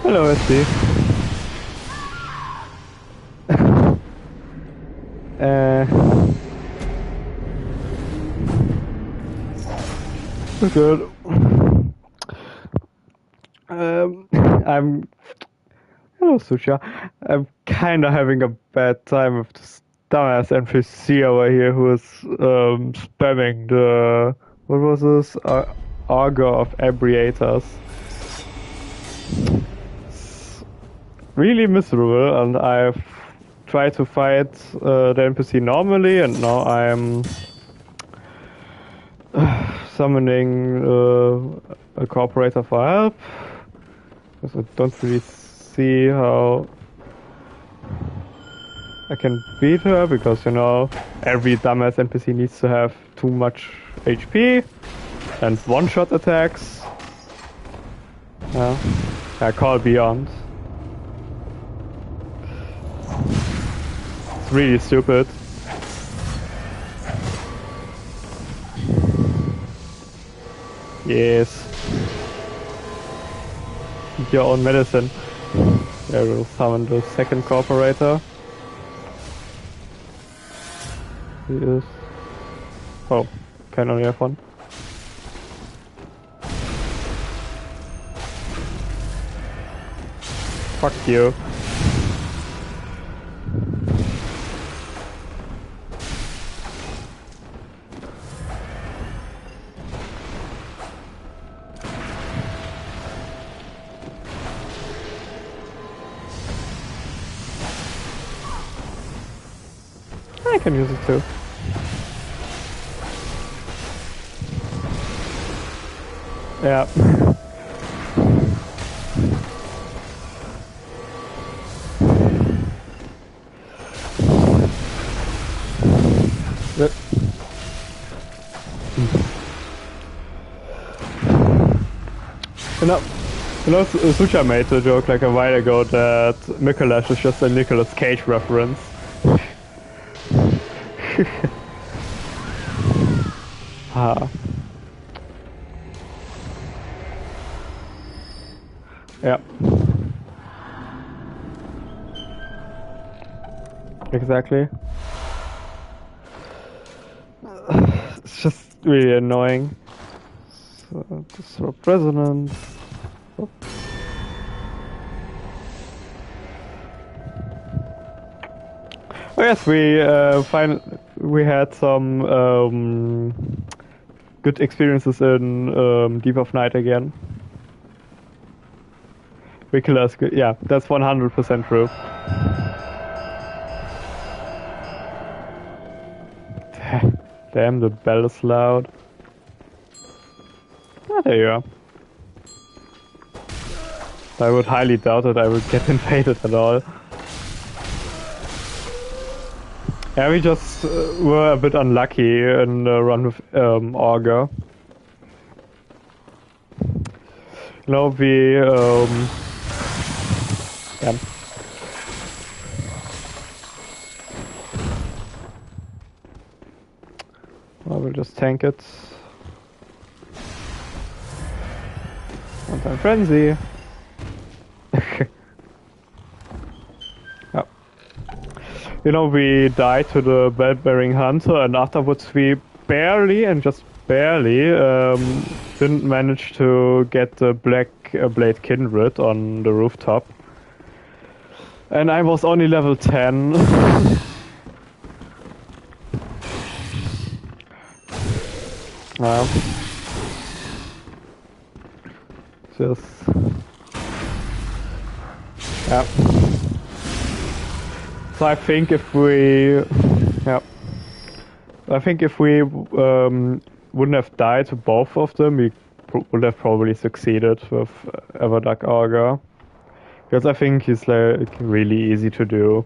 Hello, SD. Good. I'm. Hello, Susha. I'm kinda having a bad time with this dumbass NPC over here who is spamming the. What was this? Auger of Abriators. It's really miserable, and I've tried to fight the NPC normally, and now I'm summoning a cooperator for help. Because I don't really see how I can beat her, because, you know, every dumbass NPC needs to have too much HP and one-shot attacks. Yeah, I call Beyond. It's really stupid. Yes. Eat your own medicine. I will summon the second cooperator. He is... Oh, can only have one. Fuck you. I can use it too. Yeah. Sucha made a joke like a while ago that Nicholas is just a Nicolas Cage reference. Ah. Yeah. Exactly. It's just really annoying. So, this for president. Oh. Oh yes, we had some good experiences in Deep of Night again. Nicholas, yeah, that's 100% true. Damn, the bell is loud. Ah, there you are. I would highly doubt that I would get invaded at all. Yeah, we just were a bit unlucky in the run with Augur. You know, yeah. I will just tank it. One-time frenzy. Yeah. You know, we died to the bell-bearing hunter, and afterwards we barely, and just barely, didn't manage to get the Black Blade Kindred on the rooftop. And I was only level 10. Well, just yeah. So I think if we, yeah, I think if we wouldn't have died to both of them, we would have probably succeeded with Everdark Augur, because I think he's like really easy to do,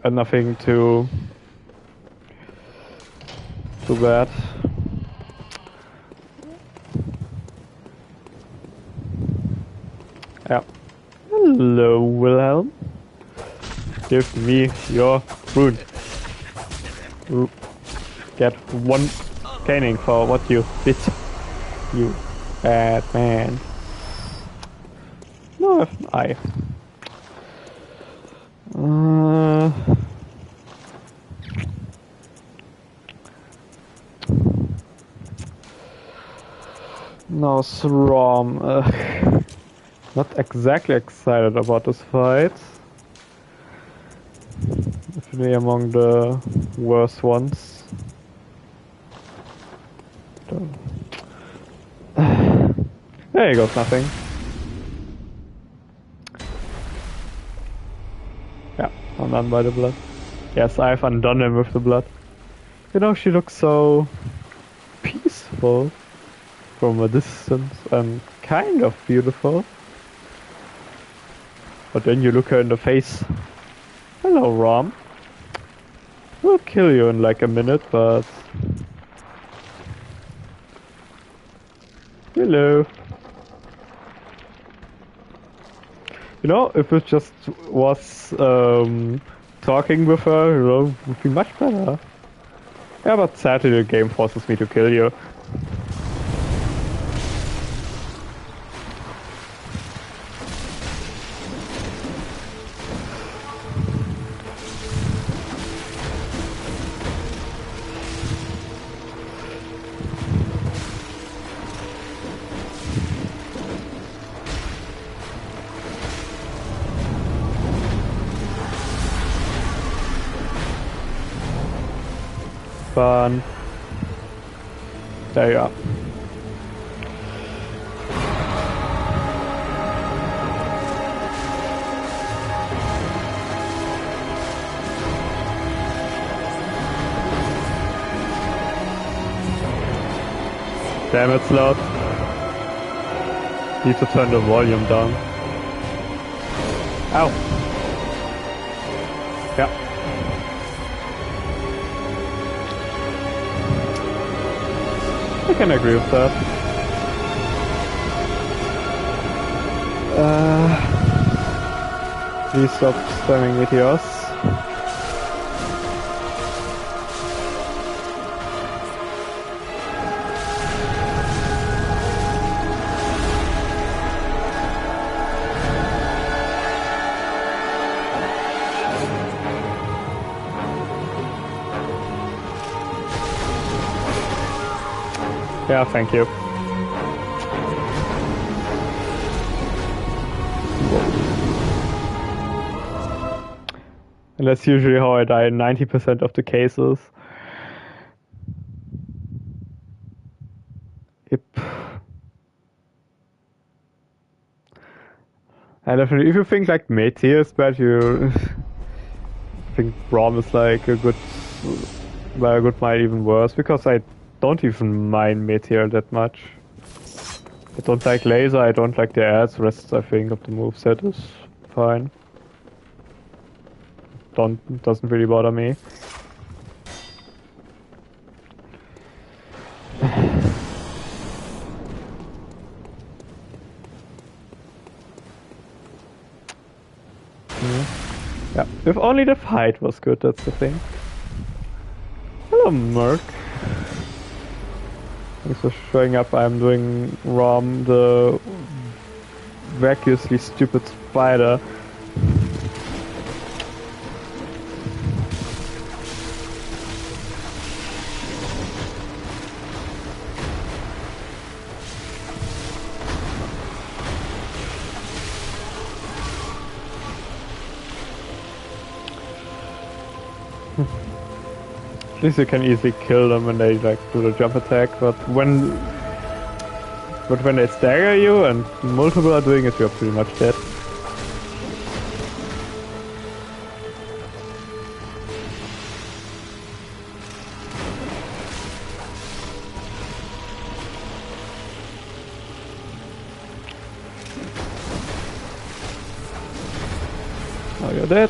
and nothing too bad. Yeah. Hello, Wilhelm. Give me your rune. Ooh. Get one caning for what you did. You bad man. No, I. No, Srom. Not exactly excited about this fight. Definitely among the worst ones. There goes nothing. Yeah, undone by the blood. Yes, I've undone him with the blood. You know, she looks so peaceful from a distance and kind of beautiful. But then you look her in the face. Hello, Rom. We'll kill you in like a minute, but... Hello. You know, if it just was talking with her, you know, would be much better. Yeah, but sadly the game forces me to kill you. Fun. There you are. Damn it, Slot. Need to turn the volume down. Ow. Yeah. I can agree with that. Please stop spamming meteors. Yeah, thank you. And that's usually how I die in 90% of the cases. Yep. And definitely, if you think like Meteor is bad, you think Rom is like a good mine even worse, because I don't even mind Meteor that much. I don't like Laser, I don't like the ads, the rest I think of the moveset is fine. Doesn't really bother me. Yeah, if only the fight was good, that's the thing. Hello, Merc. Thanks for showing up. I'm doing Rom, the vacuously stupid spider. At least you can easily kill them when they like do the jump attack, but when they stagger you and multiple are doing it, you're pretty much dead. Oh, you're dead.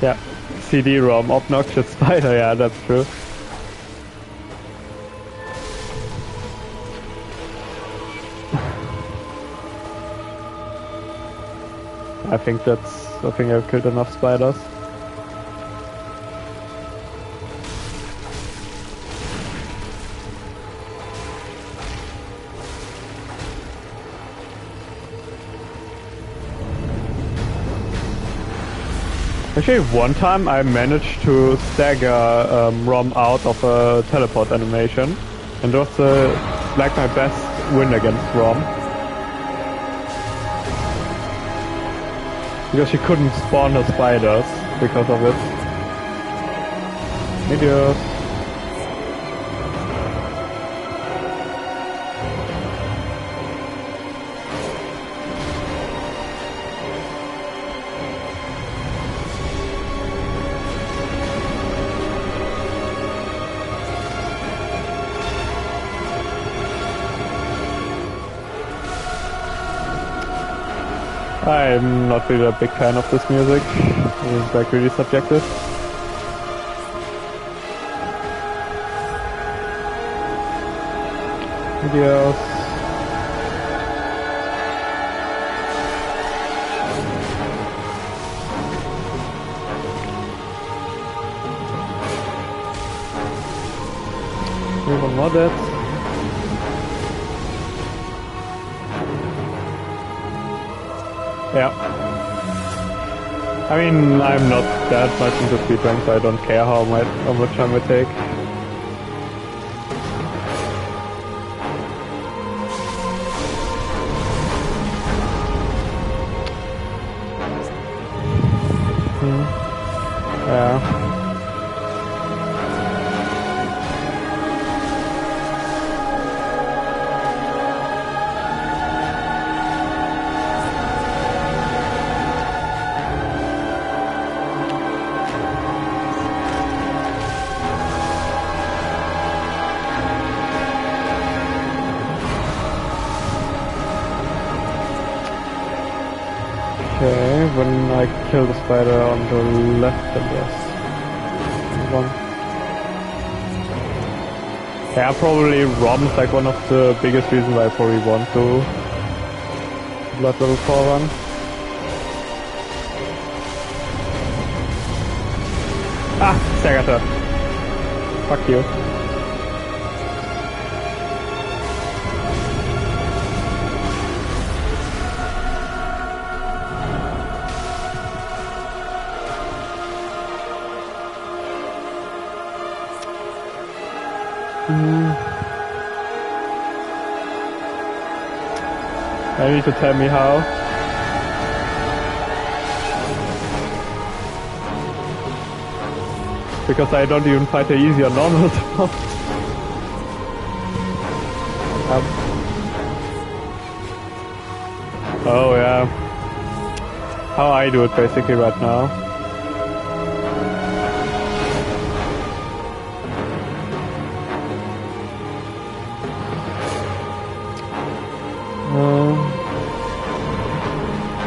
Yeah, CD-ROM, obnoxious spider, yeah, that's true. I think I've killed enough spiders. Actually, one time I managed to stagger Rom out of a teleport animation, and it was like my best win against Rom. Because she couldn't spawn her spiders because of it. Meteors. I'm not really a big fan of this music. It's like really subjective. Videos. One more dead. Yeah. I mean, I'm not that much into speedrun, so I don't care how much time it take. Yeah. Okay, when I kill the spider on the left, I guess. One. Yeah, probably Rom is like one of the biggest reasons why I probably want to Blood Level 4 run. Ah, Staggerter. Fuck you. I need to tell me how. Because I don't even fight her easy or normal. Oh yeah. How I do it basically right now.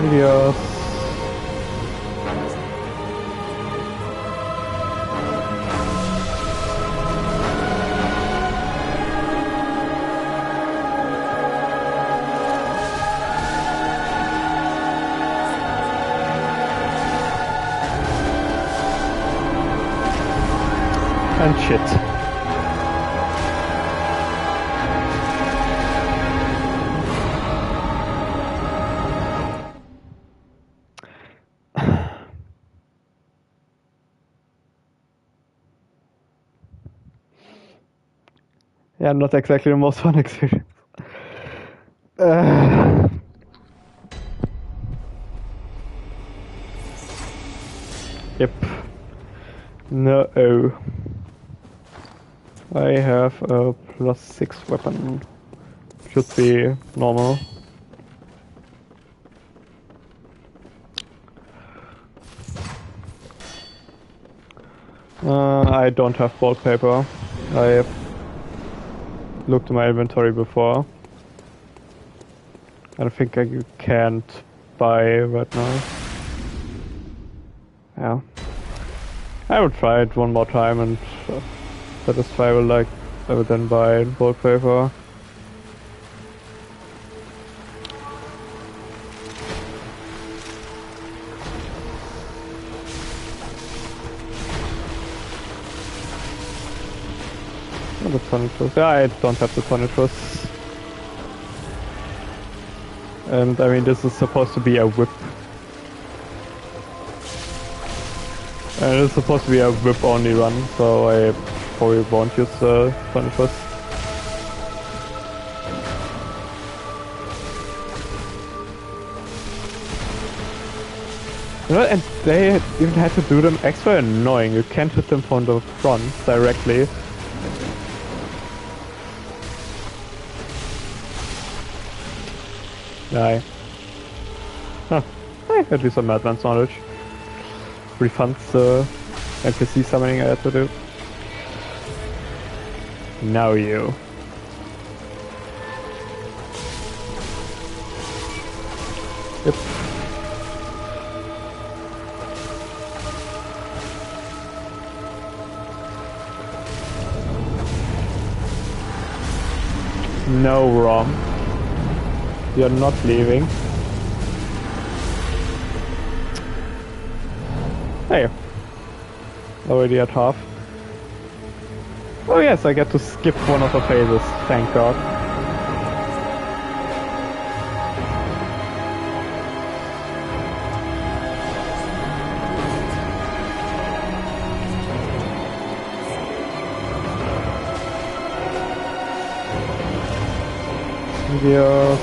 Videos. And shit. Yeah, not exactly the most fun experience. Yep. No. I have a +6 weapon. Should be normal. I don't have wallpaper. I looked in my inventory before. I think I can't buy right now. Yeah. I will try it one more time and satisfy I will then buy wallpaper. Oh, the tornadoes. Yeah, I don't have the tornadoes. And I mean, this is supposed to be a whip. And it's supposed to be a whip only run, so I probably won't use the tornadoes. You know, and they even had to do them extra annoying. You can't hit them from the front directly. Die. Huh. Hey, at least some Madman's knowledge. Refunds the NPC summoning I had to do. Now you. Yep. No, Rom. You're not leaving. Hey. Already at half. Oh yes, I get to skip one of the phases, thank god. Videos.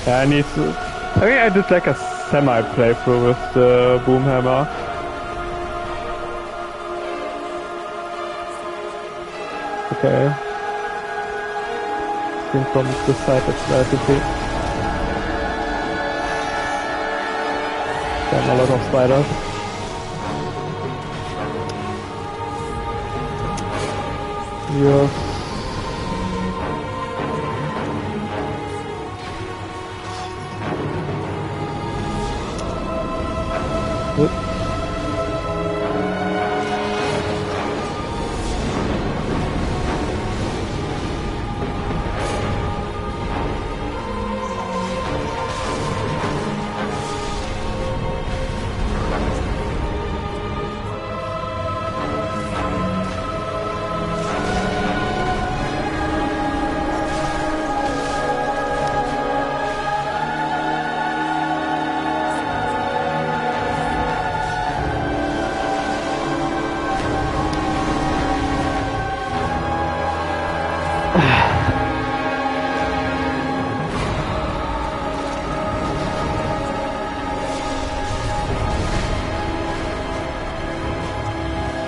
Yeah, I need to... I think I did like a semi-playthrough with the boom hammer. Okay. Came from this side, it's slightly. Damn, a lot of spiders. Yes.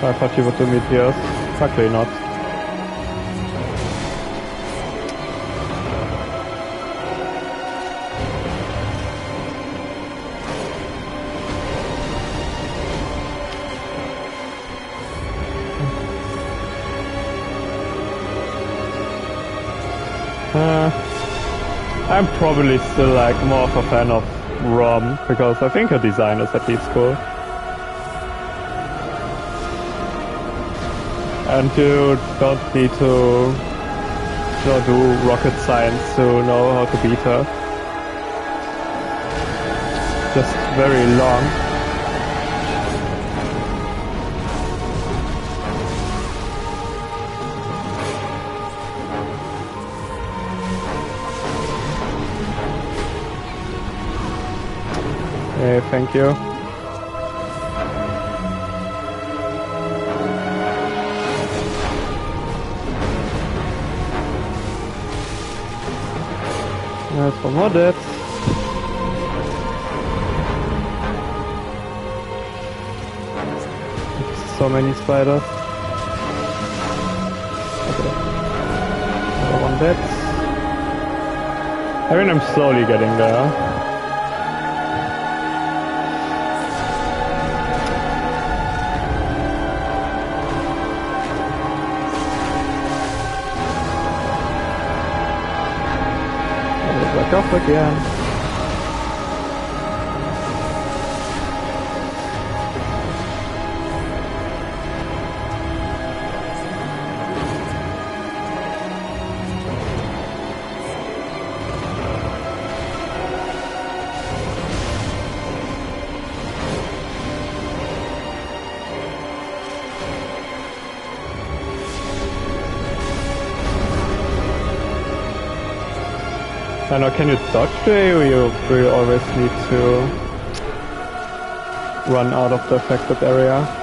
I thought you would do meteors. Luckily not. I'm probably still like more of a fan of ROM because I think her design is at least cool. And you don't need to do rocket science to know how to beat her. Just very long. Hey, thank you. There's some more deaths. So many spiders. Okay. Another one dead. I mean, I'm slowly getting there. Back off again. I know, can you dodge there, or you always need to run out of the affected area?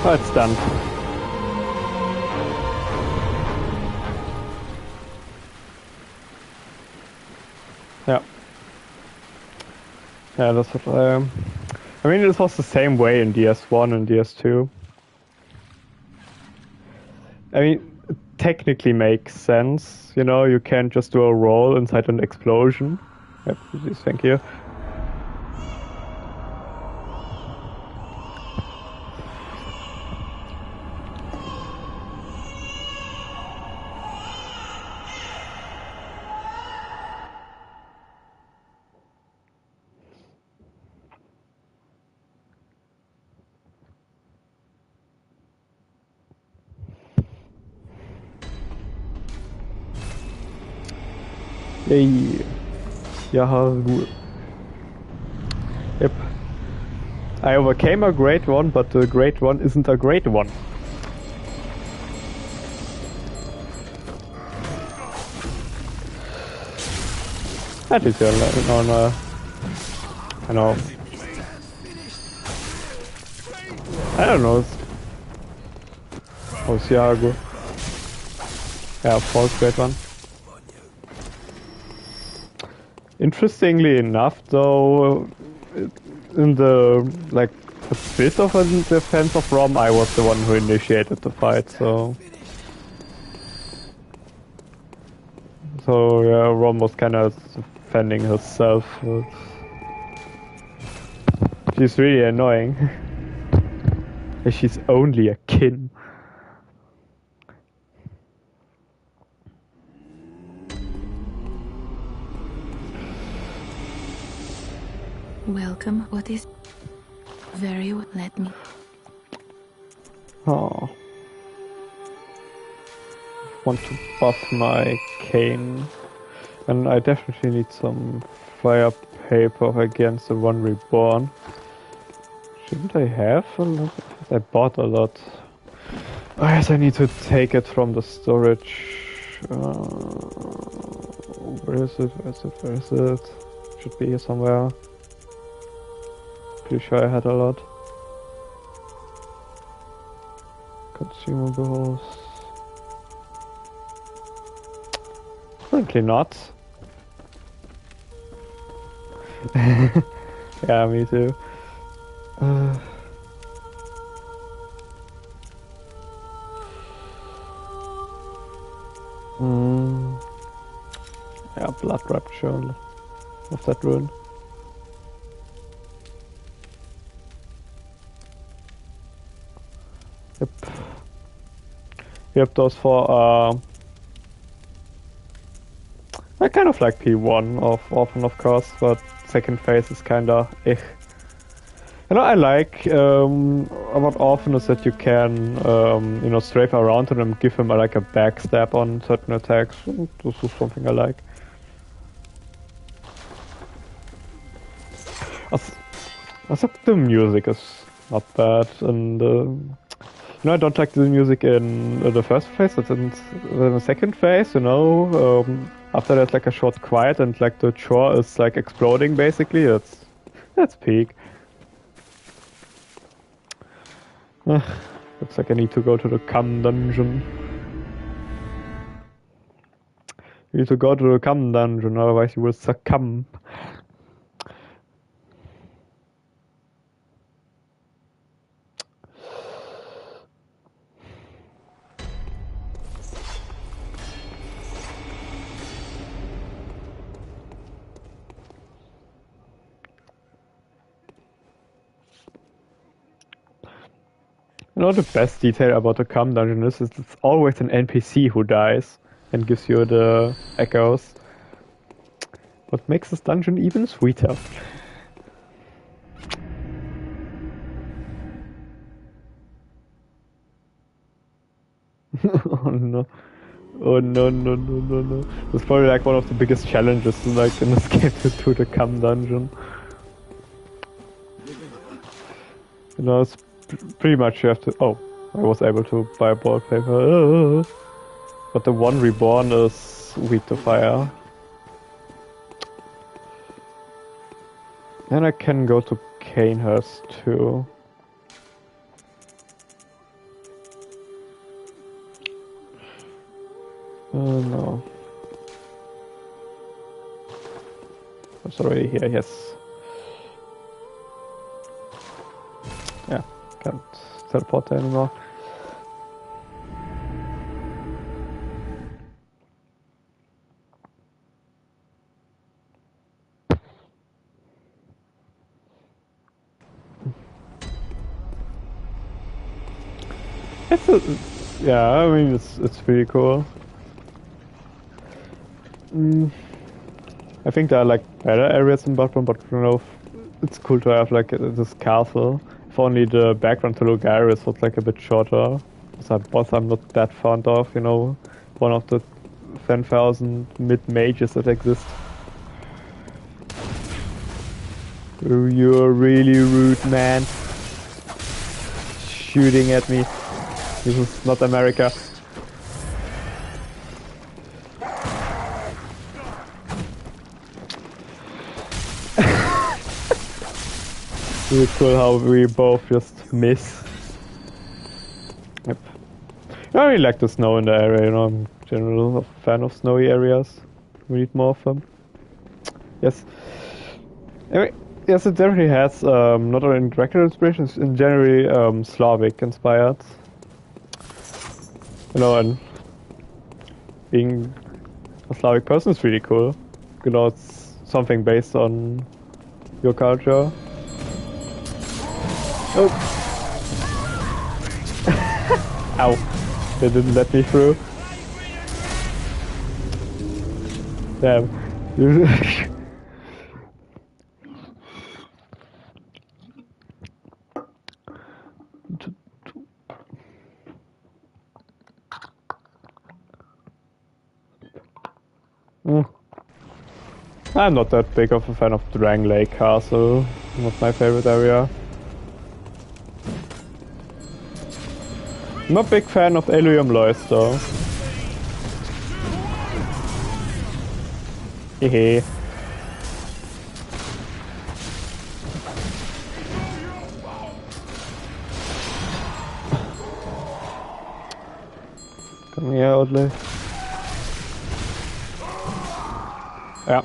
Oh, it's done. Yeah. Yeah, that's what I mean, this was the same way in DS1 and DS2. I mean, it technically makes sense, you know, you can't just do a roll inside an explosion. Yep, please, thank you. Yay. Yeah, good. Yep. I overcame a great one, but the great one isn't a great one. At least you're on I know. I don't know. Oh, Siago. Yeah, of course, great one. Interestingly enough, though, in the like a bit of a defense of Rom, I was the one who initiated the fight, so yeah, Rom was kind of defending herself. She's really annoying. She's only a kin. Welcome. What is... Very well. Let me... Oh. Want to buff my cane. And I definitely need some fire paper against the one reborn. Shouldn't I have? I bought a lot. Oh yes, I need to take it from the storage. Where is it? Where is it? Where is it? Should be here somewhere. Pretty sure I had a lot. Consumables. Apparently not. Yeah, me too. Uh, mm, yeah, blood rapture of that rune. Yep. Yep, those four are. I kind of like P1 of Orphan, of course, but second phase is kinda eh. You know, I like about Orphan is that you can, strafe around him and give him like a backstab on certain attacks. This is something I like. Also, the music is not bad, and I don't like the music in the first phase. It's in the second phase. After there's like a short quiet and like the chore is like exploding basically. That's peak. Looks like I need to go to the cum dungeon. You need to go to the cum dungeon, otherwise you will succumb. You know, the best detail about the cum dungeon is it's always an NPC who dies and gives you the echoes. What makes this dungeon even sweeter. Oh no. Oh no no no no no. That's probably like one of the biggest challenges like in escape to the cum dungeon. It's pretty much you have to. Oh, I was able to buy wallpaper. But the one reborn is weak to fire. And I can go to Canehurst too. No. It's already here, yes. Yeah, can't teleport there anymore. Yeah, I mean it's pretty cool. I think there are like better areas in Bloodborne, but it's cool to have like this castle. If only the background to Lugaris was like a bit shorter. Because that boss I'm not that fond of, one of the 10,000 mid-mages that exist. You're really rude, man. Shooting at me. This is not America. Really cool how we both just miss. Yep. I really like the snow in the area, I'm generally a fan of snowy areas. We need more of them. Yes. Anyway, yes, it definitely has not only Dracula inspirations, in generally Slavic inspired. And being a Slavic person is really cool. It's something based on your culture. Oh. Ow. They didn't let me through. Damn. I'm not that big of a fan of Drang Lake Castle. Not my favorite area. I'm a big fan of Elium Lois though. Hehe. Come here, Oddly. Yeah.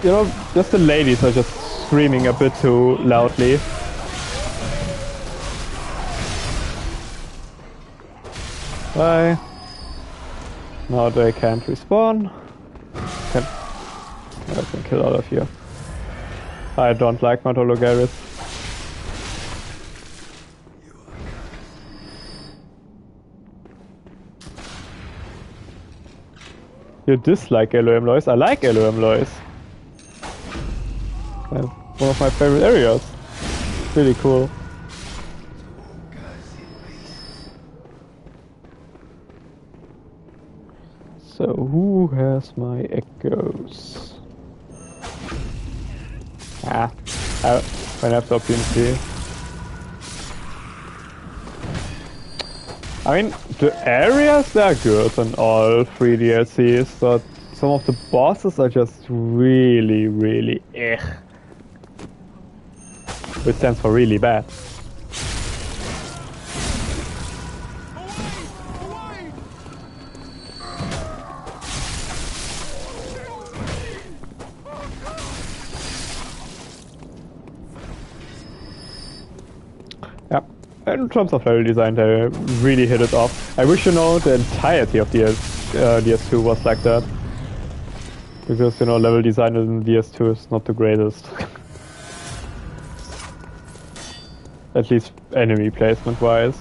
You know, just the ladies are just screaming a bit too loudly. Bye. Now they can't respawn. I can kill all of you. I don't like Matologaris. You dislike Elohim Lois? I like Elohim Lois. One of my favorite areas. Really cool. So who has my echoes? I have the opportunity. I mean, the areas, they're good in all 3 DLCs, but some of the bosses are just really, really which stands for really bad. Yeah, in terms of level design, they really hit it off. I wish, you know, the entirety of DS2 was like that. Because, you know, level design in DS2 is not the greatest. At least enemy placement wise.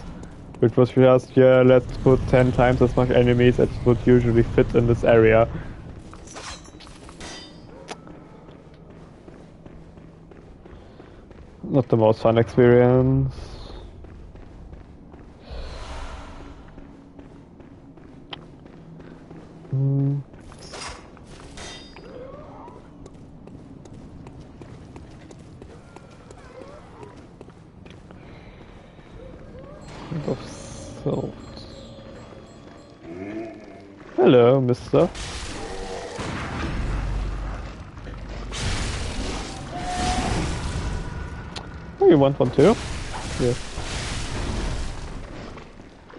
Which was just, yeah, let's put 10 times as much enemies as would usually fit in this area. Not the most fun experience. Of salt. Hello, mister. Oh, you want one too? Yes.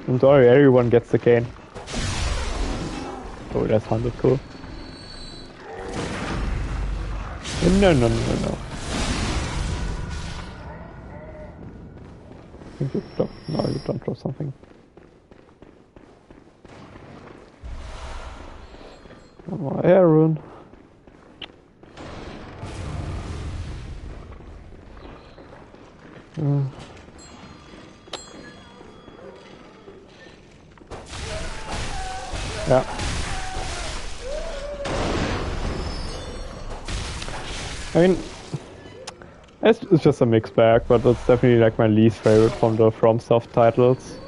I'm sorry, everyone gets the cane. Oh, that's 100 cool. No, no, no, no. I think you drop. No, you don't drop something. One more air rune. Yeah. I mean, it's just a mixed bag, but it's definitely like my least favorite from the FromSoft titles.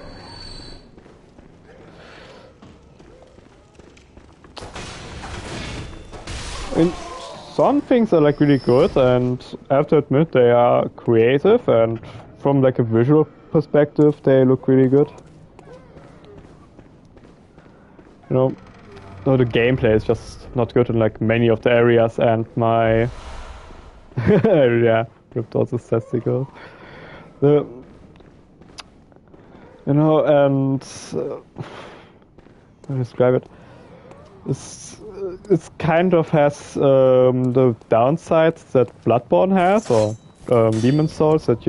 I mean, some things are like really good, and I have to admit they are creative, and from like a visual perspective, they look really good. You know, no, the gameplay is just not good in like many of the areas, and my yeah, ripped out his testicles. The, you know, and how to describe it? It's kind of has the downsides that Bloodborne has, or Demon Souls, that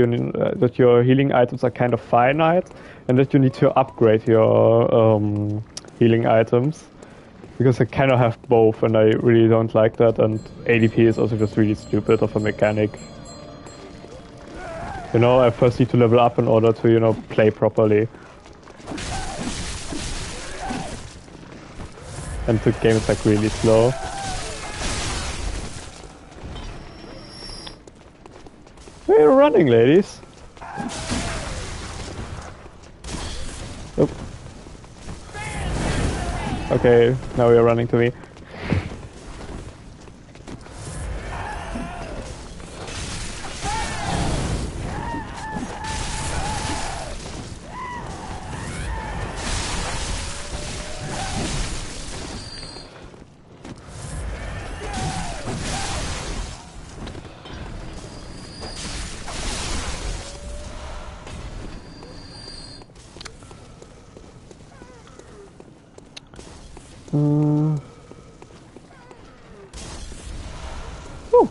that your healing items are kind of finite, and that you need to upgrade your healing items, because I kind of have both, and I really don't like that. And ADP is also just really stupid of a mechanic. You know, I first need to level up in order to, you know, play properly. And the game is like really slow. Where are you running, ladies? Oh. Okay, now you're running to me. Oh,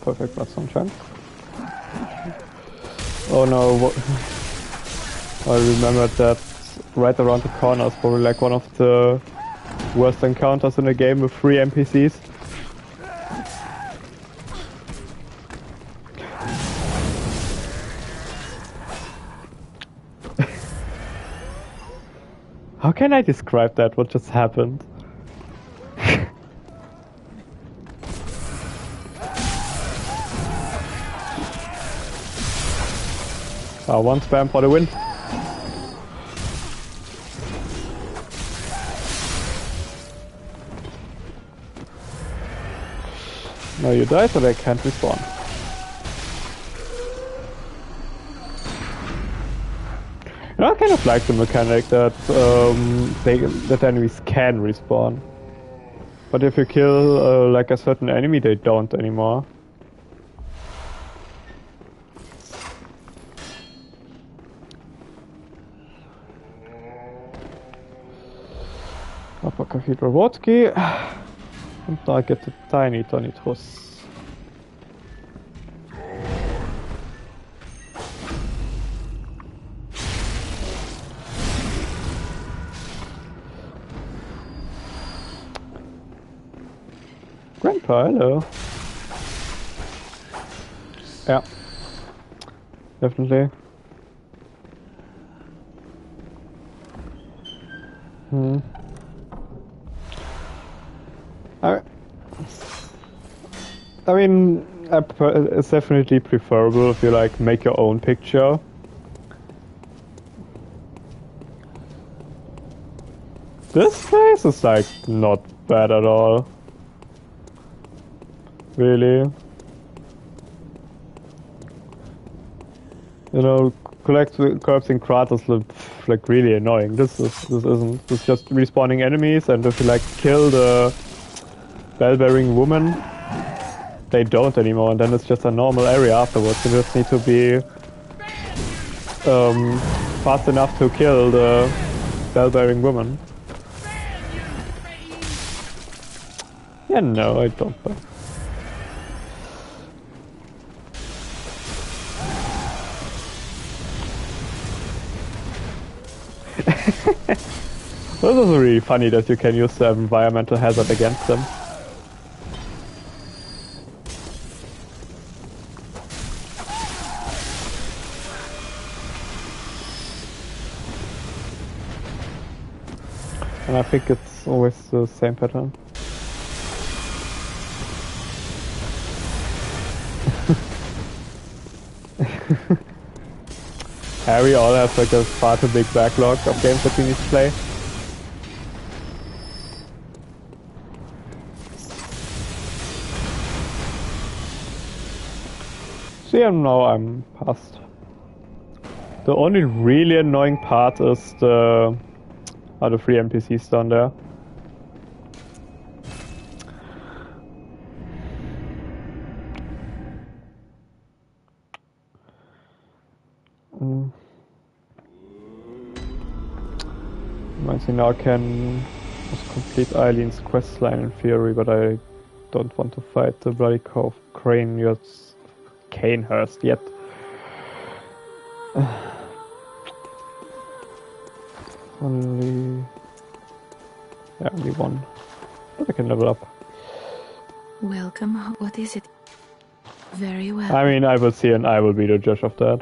perfect blood sunshine. Oh no, I remembered that right around the corner is probably like one of the worst encounters in a game with 3 NPCs. How can I describe that? What just happened? One spam for the win. No, you died, but I can't respawn. You know, I kind of like the mechanic that that enemies can respawn. But if you kill like a certain enemy, they don't anymore. Upper Cathedral Wodki. Und da gibt es Tiny Tonitrus. Grandpa, hello. Yeah. Definitely. I mean, it's definitely preferable if you like make your own picture. This place is like not bad at all. Really. You know, collapsing craters look like really annoying. This isn't. This is just respawning enemies, and if you like kill the bell-bearing woman, they don't anymore, and then it's just a normal area afterwards. You just need to be fast enough to kill the bell-bearing woman. Yeah, no, I don't. This is really funny that you can use the environmental hazard against them. And I think it's always the same pattern. We all have like a far too big backlog of games that we need to play. See, now I'm past. The only really annoying part is the 3 NPCs down there. Reminds me now I can just complete Eileen's questline in theory, but I don't want to fight the bloody Canehurst yet. Only one. But I can level up. Welcome. What is it? Very well. I mean, I will see and I will be the judge of that.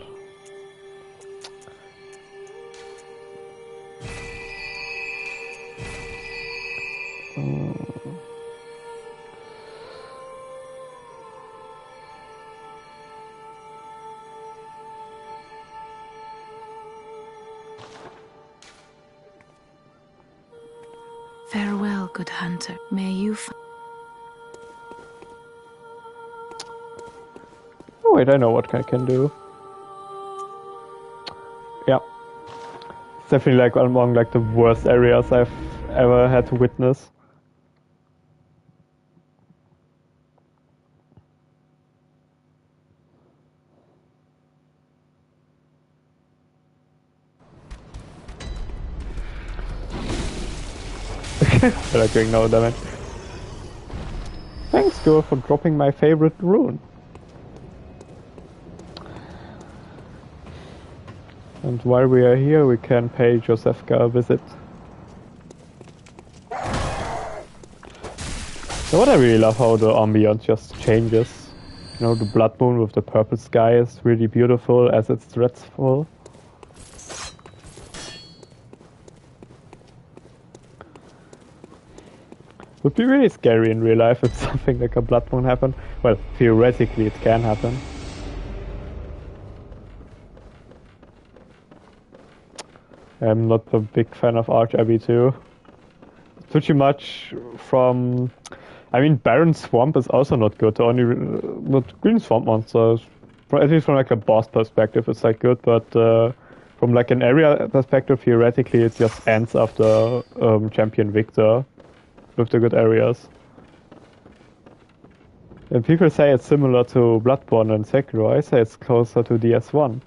Farewell, good hunter. May you Oh wait, I know what I can do. Yeah. It's definitely like among like the worst areas I've ever had to witness. They're like doing no damage. Thanks, girl, for dropping my favorite rune. And while we are here, we can pay Josefka a visit. So what I really love how the ambience just changes. You know, the blood moon with the purple sky is really beautiful as it's dreadful. Would be really scary in real life if something like a blood moon happened. Well, theoretically it can happen. I'm not a big fan of Arch-Abbey too. Pretty much from... I mean, Barren Swamp is also not good. The only... not Green Swamp monsters. At least from like a boss perspective, it's like good, but from like an area perspective, theoretically it just ends after Champion Victor with the good areas. And people say it's similar to Bloodborne and Sekiro. I say it's closer to DS1.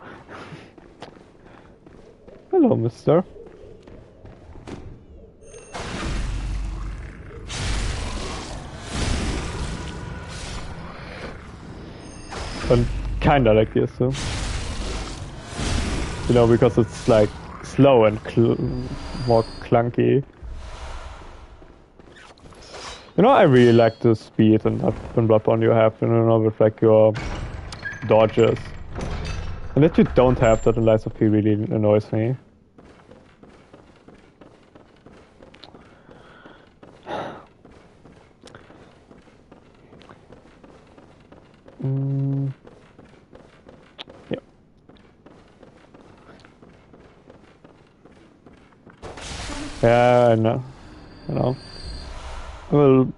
Hello, mister. And kinda like this too. You know, because it's like slow and more clunky. You know, I really like the speed and in Bloodborne you have, you know, with like your dodges. And that you don't have that in Lies of P really annoys me. Yeah. Yeah, I know. You know. Well,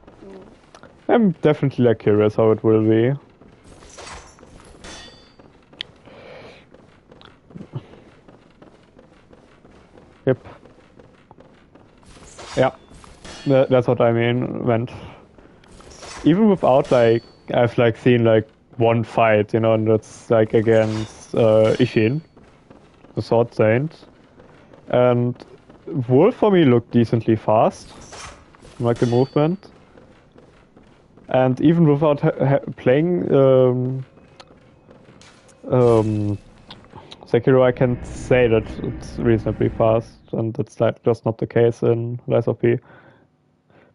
I'm definitely like curious how it will be. Yep. Yeah. That's what I meant. Even without like, I've like seen like one fight, you know, and that's like against Ishin, the Sword Saint. And Wolf for me looked decently fast, like the movement. And even without playing Sekiro, I can say that it's reasonably fast, and that's like just not the case in Lies of P.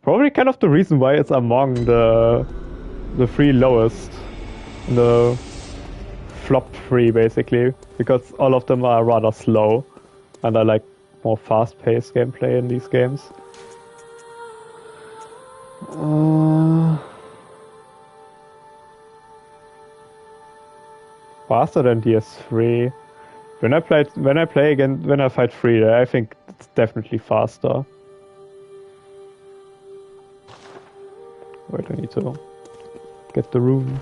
Probably kind of the reason why it's among the three lowest, the flop three basically, because all of them are rather slow, and I like more fast-paced gameplay in these games. Faster than DS3. When I fight 3, I think it's definitely faster. Wait, I need to get the rune.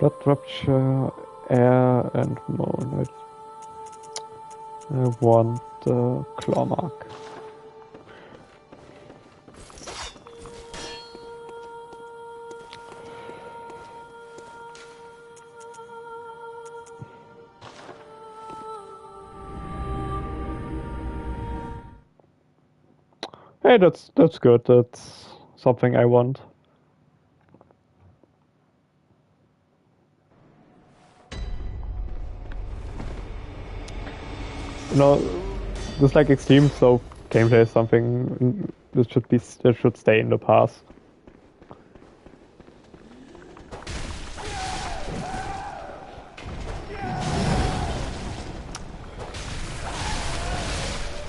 Blood Rupture, Air, and Moan. I want the Claw Mark. Hey, that's good. That's something I want. You know, just like extreme slow gameplay is something that should stay in the past.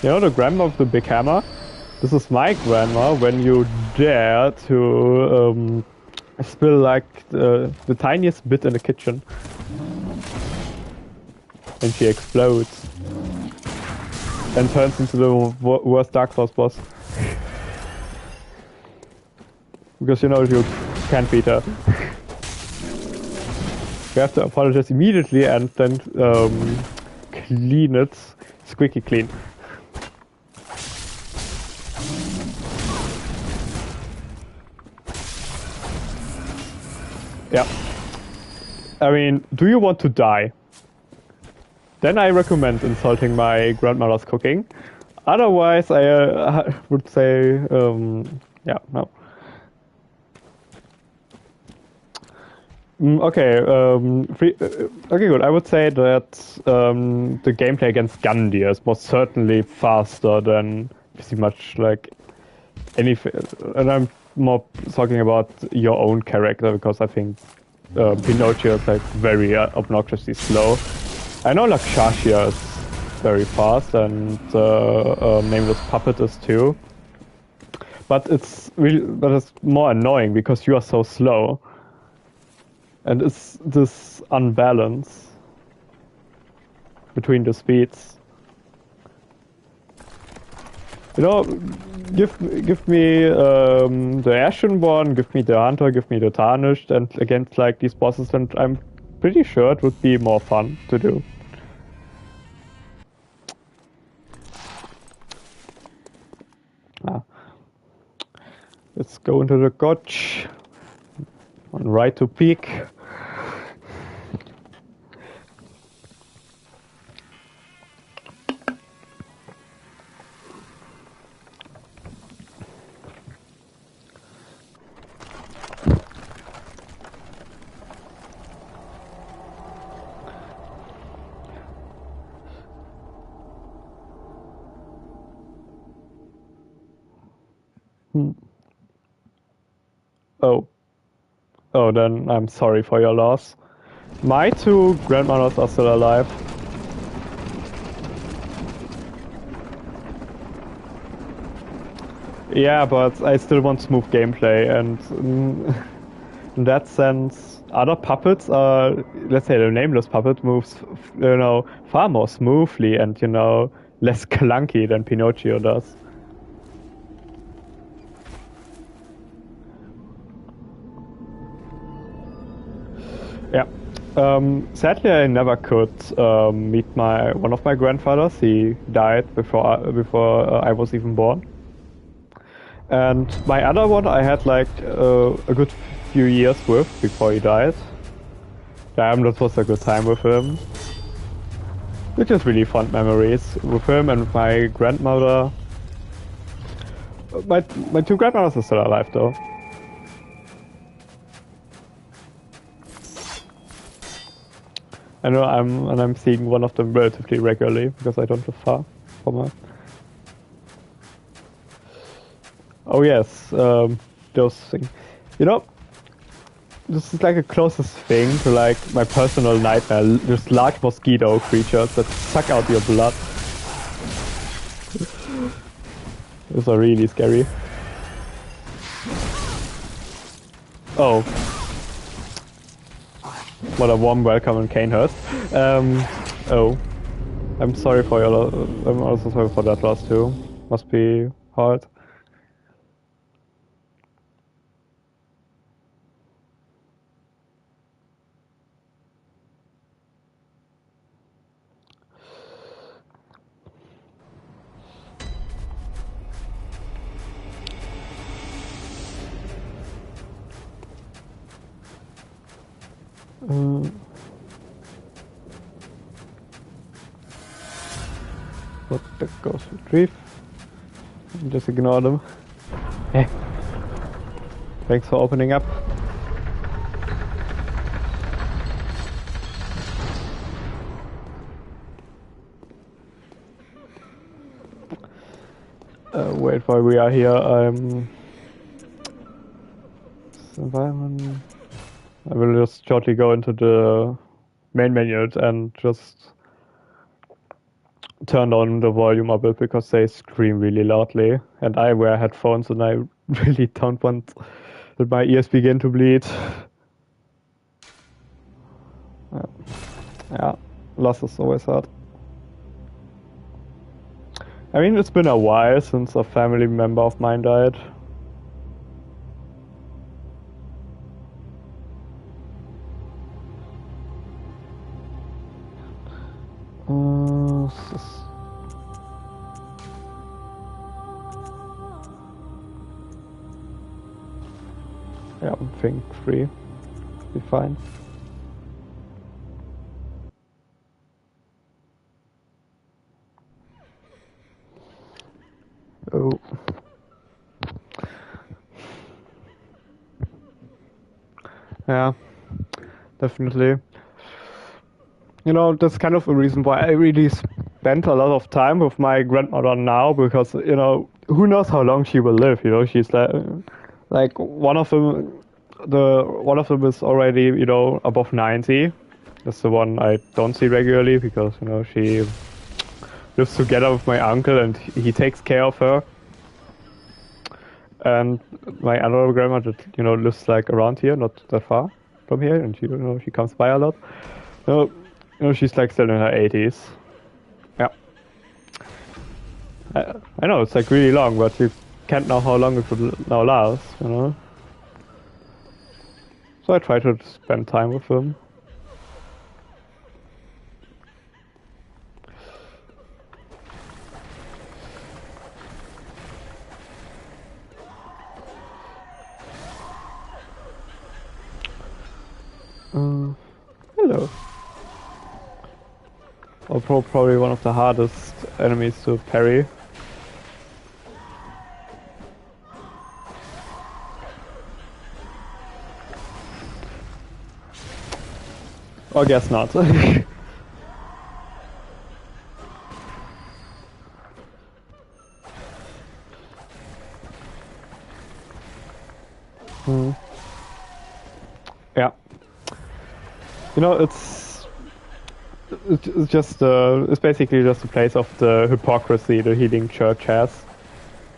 You know the grandma of the big hammer? This is my grandma when you dare to spill like the tiniest bit in the kitchen. And she explodes. And turns into the worst Dark Souls boss. Because you know you can't beat her. You have to apologize immediately and then clean it squeaky clean. Yeah. I mean, do you want to die? then I recommend insulting my grandmother's cooking. Otherwise, I would say, yeah, no. Okay, okay, good. I would say that the gameplay against Gandia is most certainly faster than pretty much like anything. And I'm more talking about your own character because I think Pinocchio is like very obnoxiously slow. I know Lakshashia is very fast and Nameless Puppet is too. But it's more annoying because you are so slow. And it's this unbalance between the speeds. You know, give me the Ashenborn, give me the Hunter, give me the Tarnished, and against like these bosses, and I'm pretty sure it would be more fun to do. Ah. Let's go into the Gotch. On right to peak. Oh. Oh, then I'm sorry for your loss. My two grandmothers are still alive. Yeah, but I still want smooth gameplay, and in that sense, other puppets are, let's say the Nameless Puppet moves, you know, far more smoothly and, you know, less clunky than Pinocchio does. Yeah. Sadly, I never could meet one of my grandfathers. He died before I was even born. And my other one, I had like a good few years with before he died. Damn, that was a good time with him. It just really fond memories with him and my grandmother. My two grandmothers are still alive though. I know I'm seeing one of them relatively regularly because I don't live far from her. Oh yes, those things. You know, this is like the closest thing to like my personal nightmare. Just large mosquito creatures that suck out your blood. Those are really scary. Oh. What a warm welcome in Canehurst. Oh. I'm sorry for your loss. I'm also sorry for that loss too. Must be hard. What the ghost retrieve? Just ignore them. Hey. Thanks for opening up. Wait, while we are here, environment. I will just shortly go into the main menu and just turn down the volume a bit because they scream really loudly, and I wear headphones and I really don't want that my ears begin to bleed. Yeah, loss is always hard. I mean, it's been a while since a family member of mine died. Yeah, I think 3 be fine. Oh. Yeah, definitely. You know, that's kind of a reason why I really spent a lot of time with my grandmother now, because, you know, who knows how long she will live, you know, she's like one of them is already, you know, above 90. That's the one I don't see regularly because, you know, she lives together with my uncle and he takes care of her. And my other grandma that, you know, lives like around here, not that far from here, and she, you know, she comes by a lot. You know, she's like still in her 80s. Yeah. I know, it's like really long, but you can't know how long it will now last, you know? So I try to spend time with them. Hello. Or probably one of the hardest enemies to parry. Or guess not. Hmm. Yeah. You know, it's just it's basically just a place of the hypocrisy the healing church has,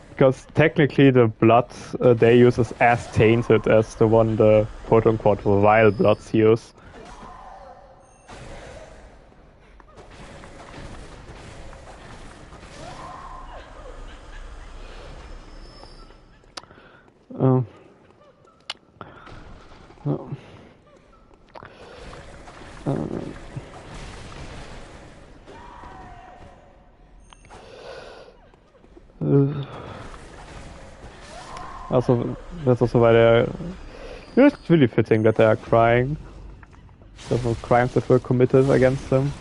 because technically the blood they use is as tainted as the one the quote unquote vile bloods use. Uh, also, that's also why they're. You know, it's really fitting that they are crying. There's no crimes that were committed against them.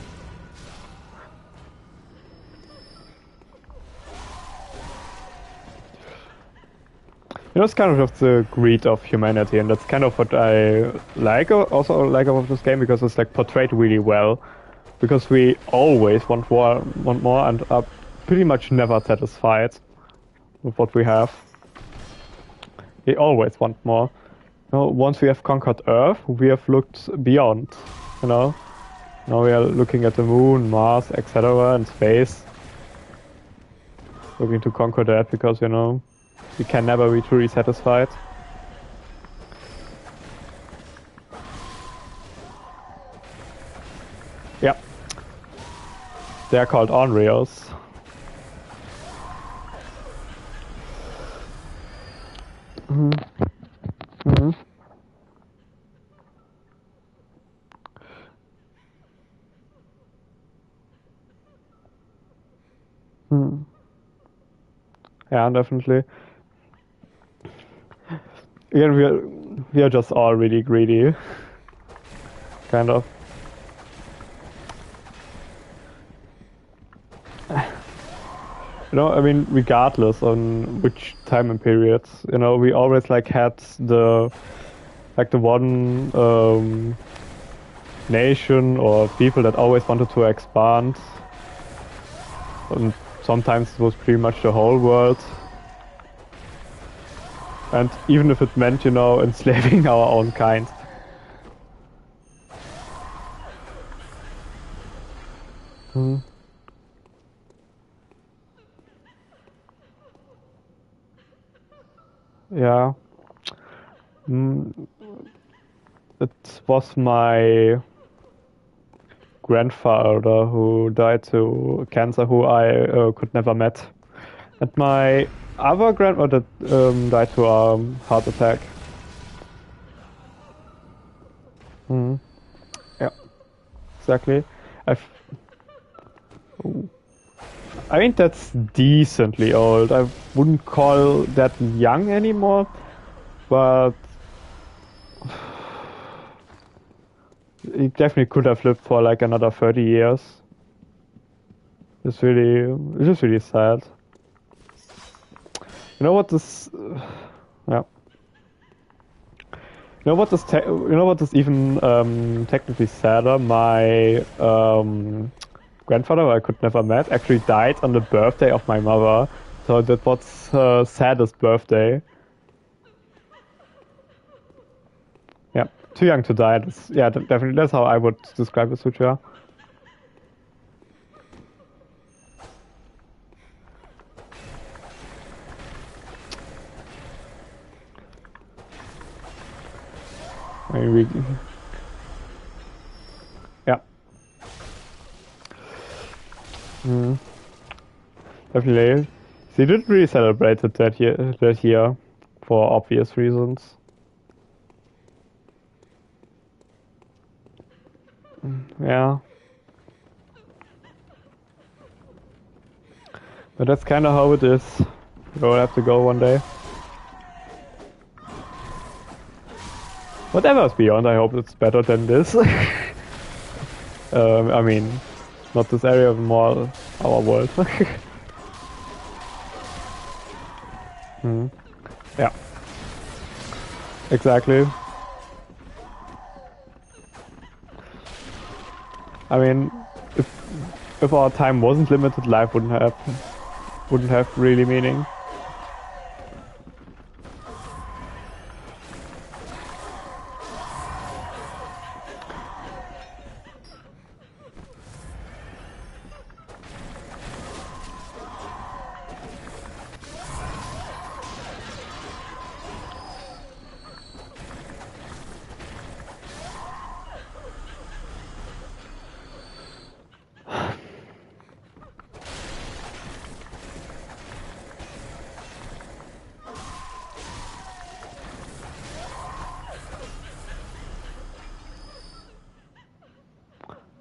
You know, it's kind of just the greed of humanity, and that's kind of what I like. Also like about this game, because it's like portrayed really well. Because we always want more, and are pretty much never satisfied with what we have. We always want more. You know, once we have conquered Earth, we have looked beyond. You know, now we are looking at the moon, Mars, etc., and space. Looking to conquer that because, you know, we can never be truly satisfied. Yeah. They're called Onryos. Mm-hmm. Mm-hmm. Mm. Yeah, definitely. Again, we are just all really greedy, kind of. You know, I mean, regardless on which time and periods, you know, we always like had the one nation or people that always wanted to expand, and sometimes it was pretty much the whole world. And even if it meant, you know, enslaving our own kind. Hmm. Yeah. Mm, it was my grandfather who died to cancer, who I could never met, and my other grandmother died to a heart attack. Hmm. Yeah, exactly. I've, I think that's decently old. I wouldn't call that young anymore, but he definitely could have lived for like another 30 years. It's just really sad. You know what this? Yeah. You know what is even technically sadder? My grandfather, who I could never met, actually died on the birthday of my mother. So that was her saddest birthday. Yeah, too young to die. Yeah, definitely. That's how I would describe the Sutra. I mean, yeah. Mm, definitely. She didn't really celebrate it that year, for obvious reasons. Yeah, but that's kind of how it is. We'll have to go one day. Whatever's beyond, I hope it's better than this. I mean, not this area, but more our world. Yeah, exactly. I mean, if our time wasn't limited, life wouldn't have really meaning.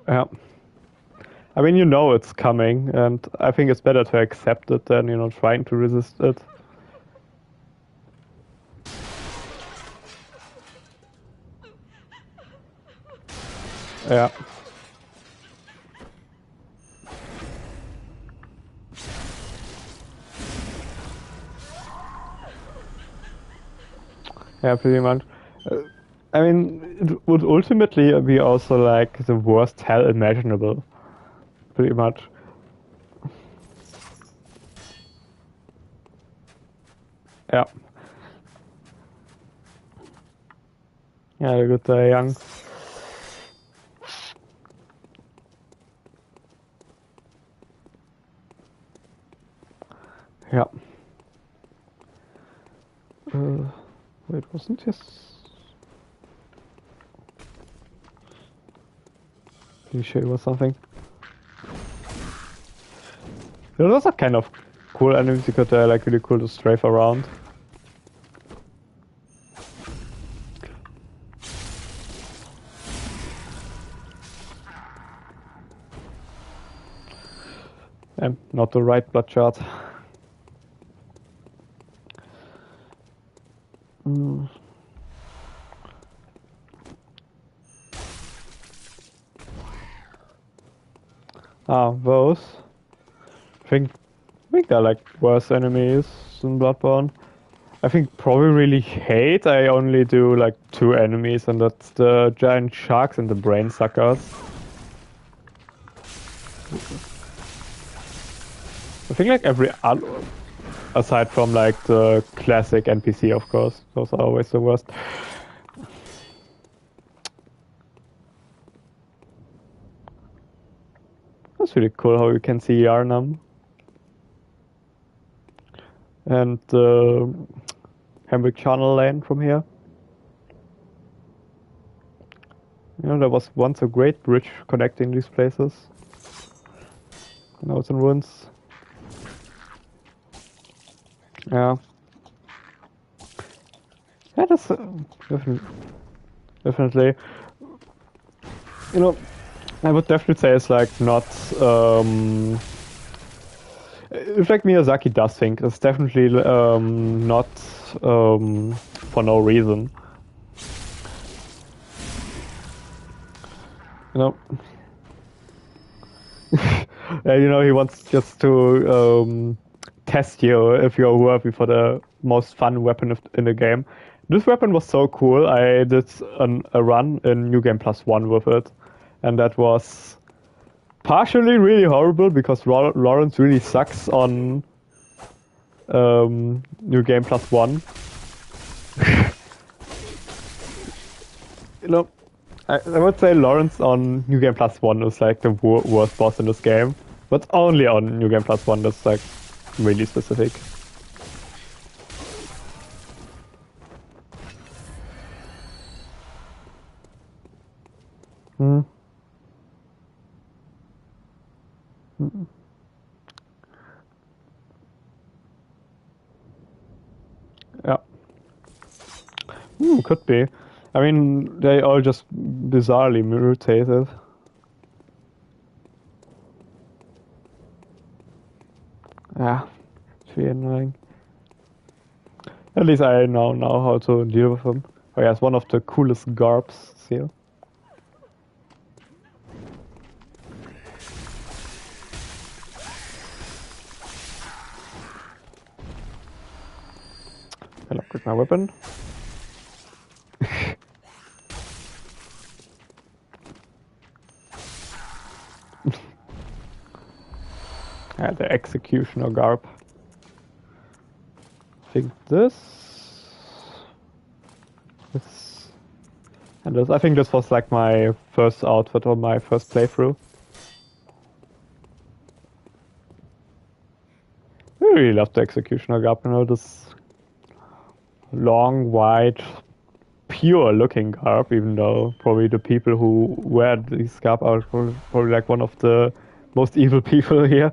Yeah. I mean, you know it's coming, and I think it's better to accept it than, trying to resist it. Yeah. Yeah, pretty much. Uh, I mean, it would ultimately be also like the worst hell imaginable, pretty much. Yeah. Yeah, good young. Yeah. Wait, wasn't this? Pretty sure it was something. Those are kind of cool enemies because they're like really cool to strafe around. And not the right bloodshot. Ah, those. I think they're like worse enemies in Bloodborne. I think probably really hate. I only do like 2 enemies, and that's the giant sharks and the brain suckers. I think like every other, aside from like the classic NPC, of course, those are always the worst. That's really cool how you can see Yarnam and Hemwick Channel Lane from here. There was once a great bridge connecting these places. Now it's in ruins. Yeah. Yeah, that's definitely. I would definitely say it's like not. If like Miyazaki does think, it's definitely not for no reason. You know, he wants just to test you if you're worthy for the most fun weapon in the game. This weapon was so cool. I did a run in New Game Plus One with it, and that was partially really horrible because Lawrence really sucks on New Game Plus One. You know, I would say Lawrence on New Game Plus One is like the worst boss in this game, but only on New Game Plus One. That's like really specific. Hmm. Yeah. Could be. I mean, they all just bizarrely mutated. Yeah, it's really annoying. At least I now know how to deal with them. Oh yeah, it's one of the coolest garbs here. I'll upgrade my weapon. Yeah, the executioner garb. I think this, and this. I think this was like my first outfit or my first playthrough. I really love the executioner garb. You know, this long, white, pure-looking garb. Even though probably the people who wear these garb are probably like one of the most evil people here.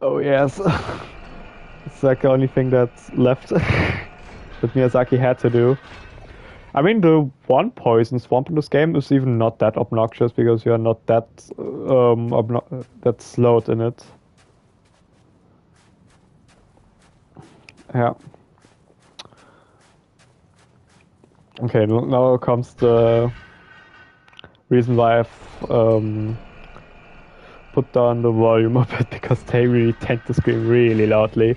Oh yes, it's like the only thing that's left that Miyazaki had to do. I mean, the one poison swamp in this game is even not that obnoxious because you're not that that slowed in it. Yeah. Okay, now comes the reason why I've put down the volume a bit because they really tend to scream really loudly.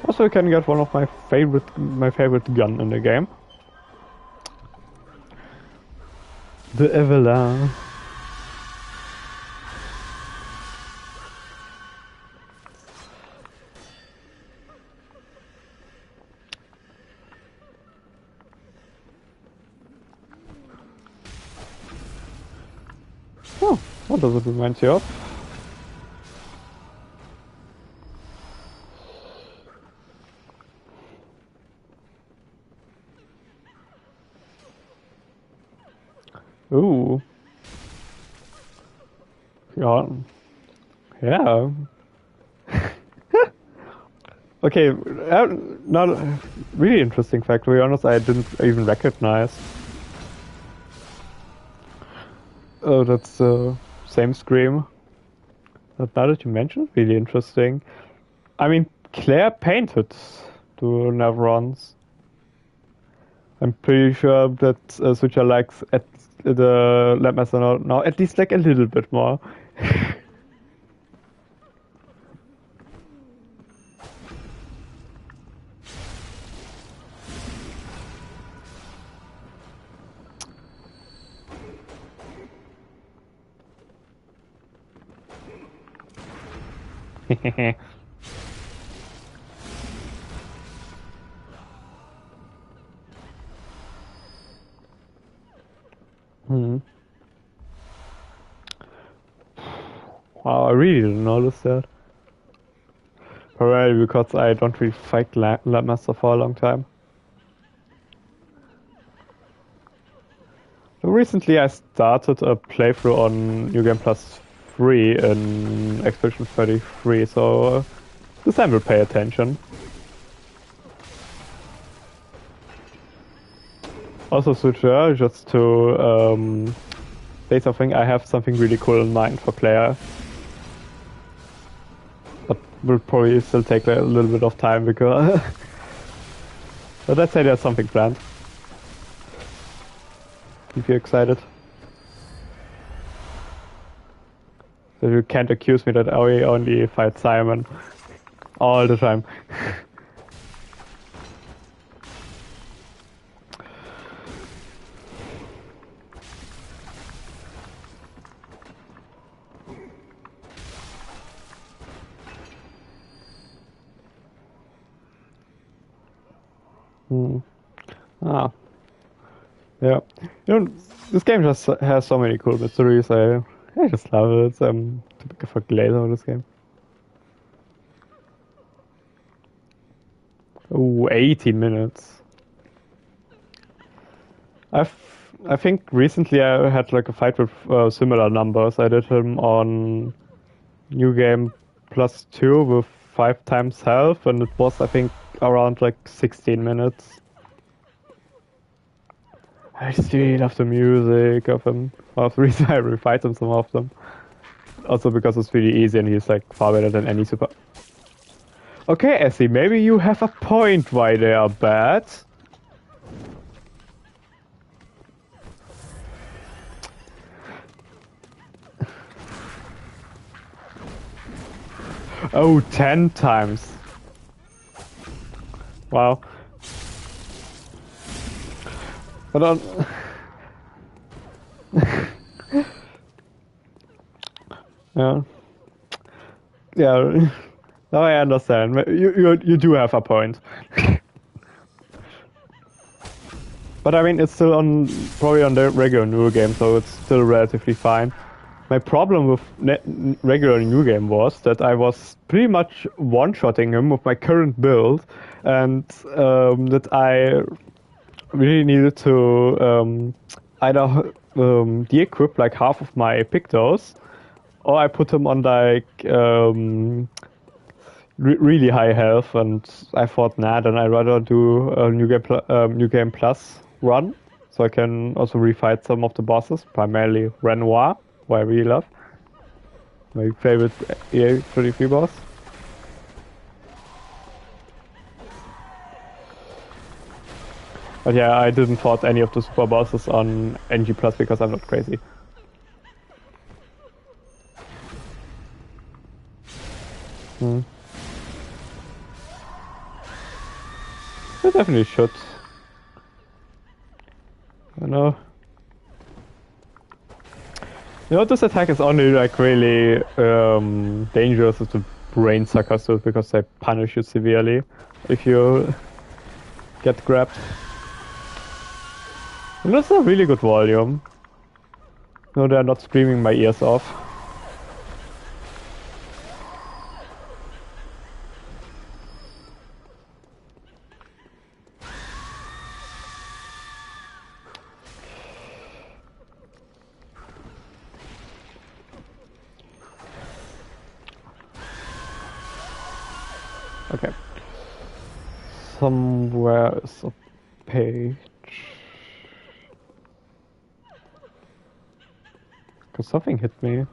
Also, you can get one of my favorite gun in the game, the Evelyn. Oh, what does it remind you of? Ooh. Yeah. Yeah. Okay, not really interesting fact. To be honest, I didn't even recognize. Oh, that's the same scream. But now that you mention it, really interesting. I mean, Claire painted the Nevrons. I'm pretty sure that Sucha likes at the Landmaster now at least like a little bit more. Hmm. Wow, I really didn't notice that. Probably because I don't really fight Landmaster for a long time. Recently I started a playthrough on New Game Plus 3 in Expedition 33, so this time we'll pay attention. Also, Sutra, just to say something, I have something really cool in mind for Claire. But will probably still take a little bit of time because But let's say there's something planned. If you're excited. So you can't accuse me that I only fight Simon all the time. Ah, yeah. You know, this game just has so many cool mysteries. I just love it. I'm too big of a glazer on this game. Oh, 18 minutes. I think recently I had like a fight with similar numbers. I did him on New Game +2 with 5 times health, and it was I think around like 16 minutes. I just really love the music of him. One of the reasons I refight him some of them. Also because it's really easy and he's like far better than any super. Okay, Essie, maybe you have a point why they are bad. Oh, 10 times. Wow. But on... yeah. Yeah. Now I understand. You do have a point. But I mean, it's still on probably on the regular new game, so it's still relatively fine. My problem with regular new game was that I was pretty much one-shotting him with my current build, and that I really needed to either de-equip like half of my Pictos, or I put him on like really high health, and I thought, nah, then I'd rather do a new game plus run, so I can also refight some of the bosses, primarily Renoir, who I really love. My favorite EA33 boss. But yeah, I didn't fought any of the super bosses on NG Plus because I'm not crazy. I definitely should. I know. You know, this attack is only like really dangerous if the brain suckers do it because they punish you severely if you get grabbed. And that's a really good volume. No, they're not screaming my ears off. Okay. Somewhere is a page. Cause something hit me.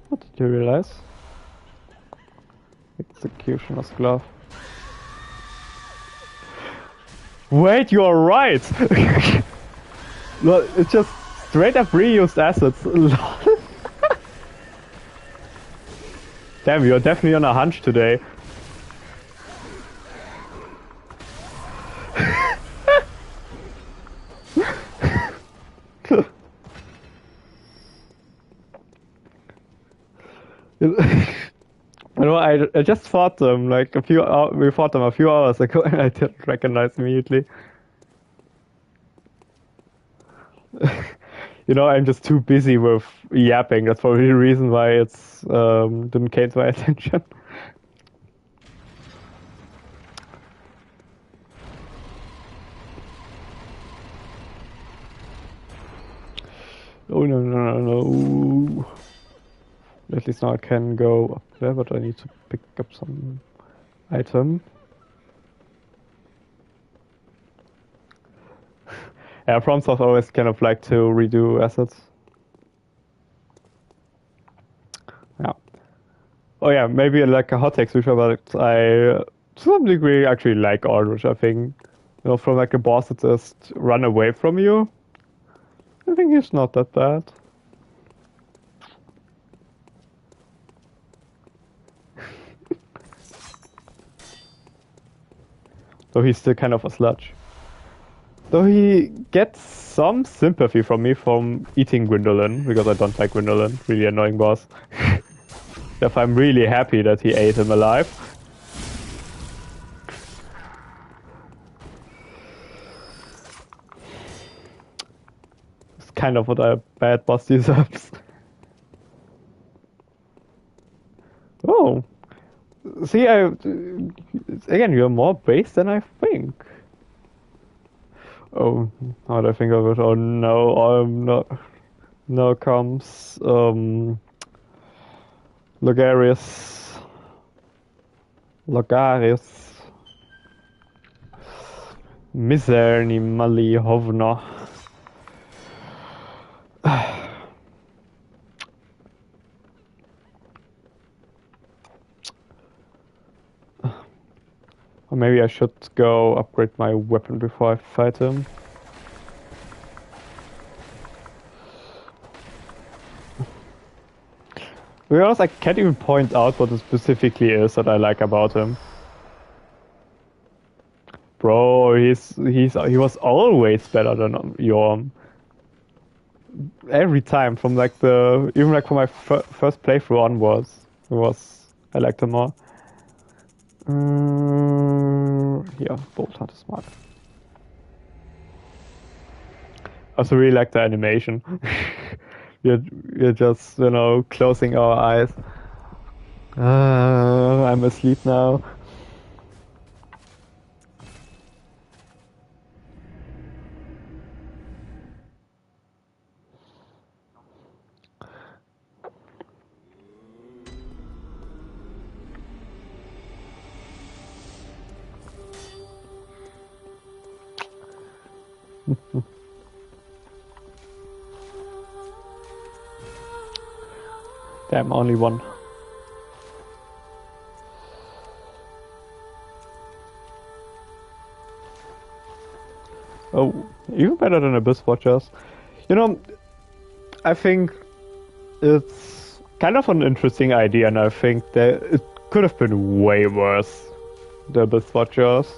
What did you realize? Executioner's glove. Wait, you are right! Well, it's just straight up reused assets. Damn, you're definitely on a hunch today. You know, I just fought them like a few hours, we fought them a few hours ago and I didn't recognize immediately. You know, I'm just too busy with yapping. That's probably the reason why it's didn't came to my attention. Oh no no no no! At least now I can go up there, but I need to pick up some item. Yeah, FromSoft always kind of like to redo assets. Yeah. Oh yeah, maybe like a hot take switch, but I to some degree actually like Aldrich. I think, from like a boss that just run away from you. I think he's not that bad. Though he's still kind of a sludge. Though he gets some sympathy from me from eating Gwendolyn, because I don't like Gwendolyn. Really annoying boss. Therefore, I'm really happy that he ate him alive. It's kind of what a bad boss deserves. Oh. See, again, you're more base than I think. Oh, now that I think of it, oh no, I'm not. Now comes Logarius. Mizerni Mali Hovna. Or maybe I should go upgrade my weapon before I fight him. To be honest, I can't even point out what it specifically is that I like about him. Bro, he was always better than Yorm. Every time, from like even like from my first playthrough onwards, I liked him more. Yeah, Bolt Hunt is smart. I also really like the animation. we're just, closing our eyes. I'm asleep now. Damn, only one. Oh, even better than Abyss Watchers. I think it's kind of an interesting idea, and I think that it could have been way worse, the Abyss Watchers.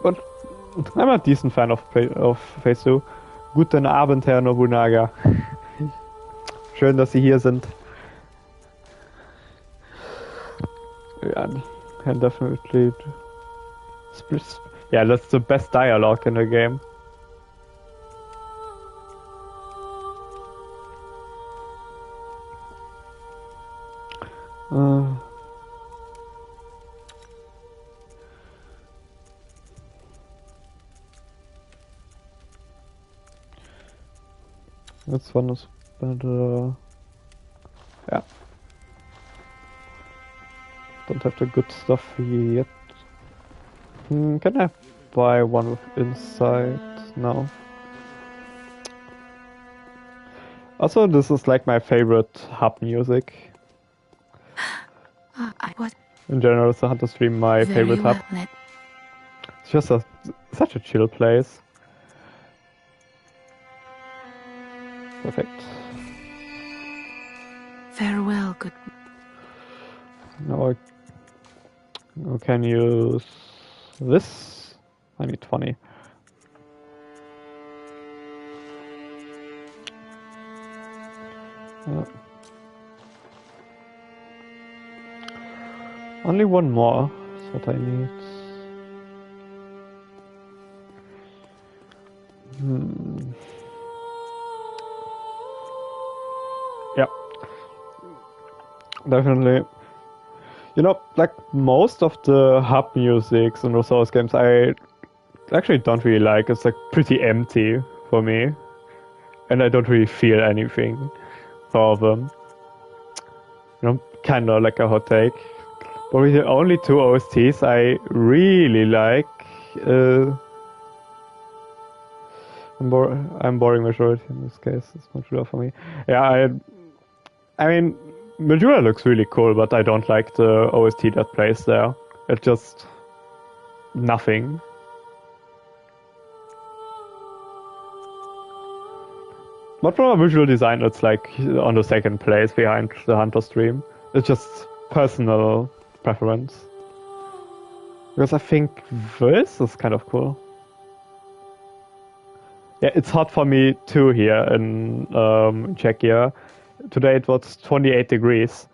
But I'm a decent fan of Phase 2. Guten Abend, Herr Nobunaga. Schön, dass Sie hier sind. Yeah, can definitely split. Yeah, that's the best dialogue in the game. This one is better. Yeah. Don't have the good stuff yet. Can I buy one with insight? No. Also, this is like my favorite hub music. In general, the Hunter Stream my favorite hub. It's just such a chill place. Perfect. Farewell, good. Now I can use this. I need 20. Only one more is what I need. Yeah. Definitely. Like most of the hub musics in the Souls games I actually don't really like. It's like pretty empty for me. And I don't really feel anything for them. Kinda like a hot take. But with the only two OSTs I really like, I'm boring majority in this case. It's much better for me. Yeah, I mean, Mildura looks really cool, but I don't like the OST that plays there. It's just nothing. But from a visual design, it's like on the second place behind the Hunter stream. It's just personal preference. Because I think this is kind of cool. Yeah, it's hot for me too here in Czechia. Today it was 28 degrees.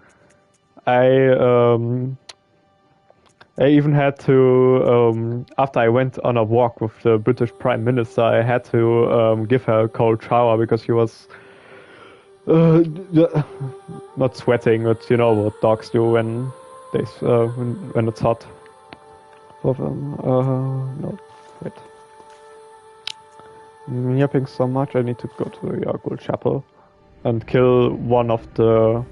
I even had to, after I went on a walk with the British Prime Minister, I had to give her a cold shower because she was uh, not sweating, but you know what dogs do when when it's hot. So, no, wait. I'm yapping so much. I need to go to the Yargul Chapel and kill one of the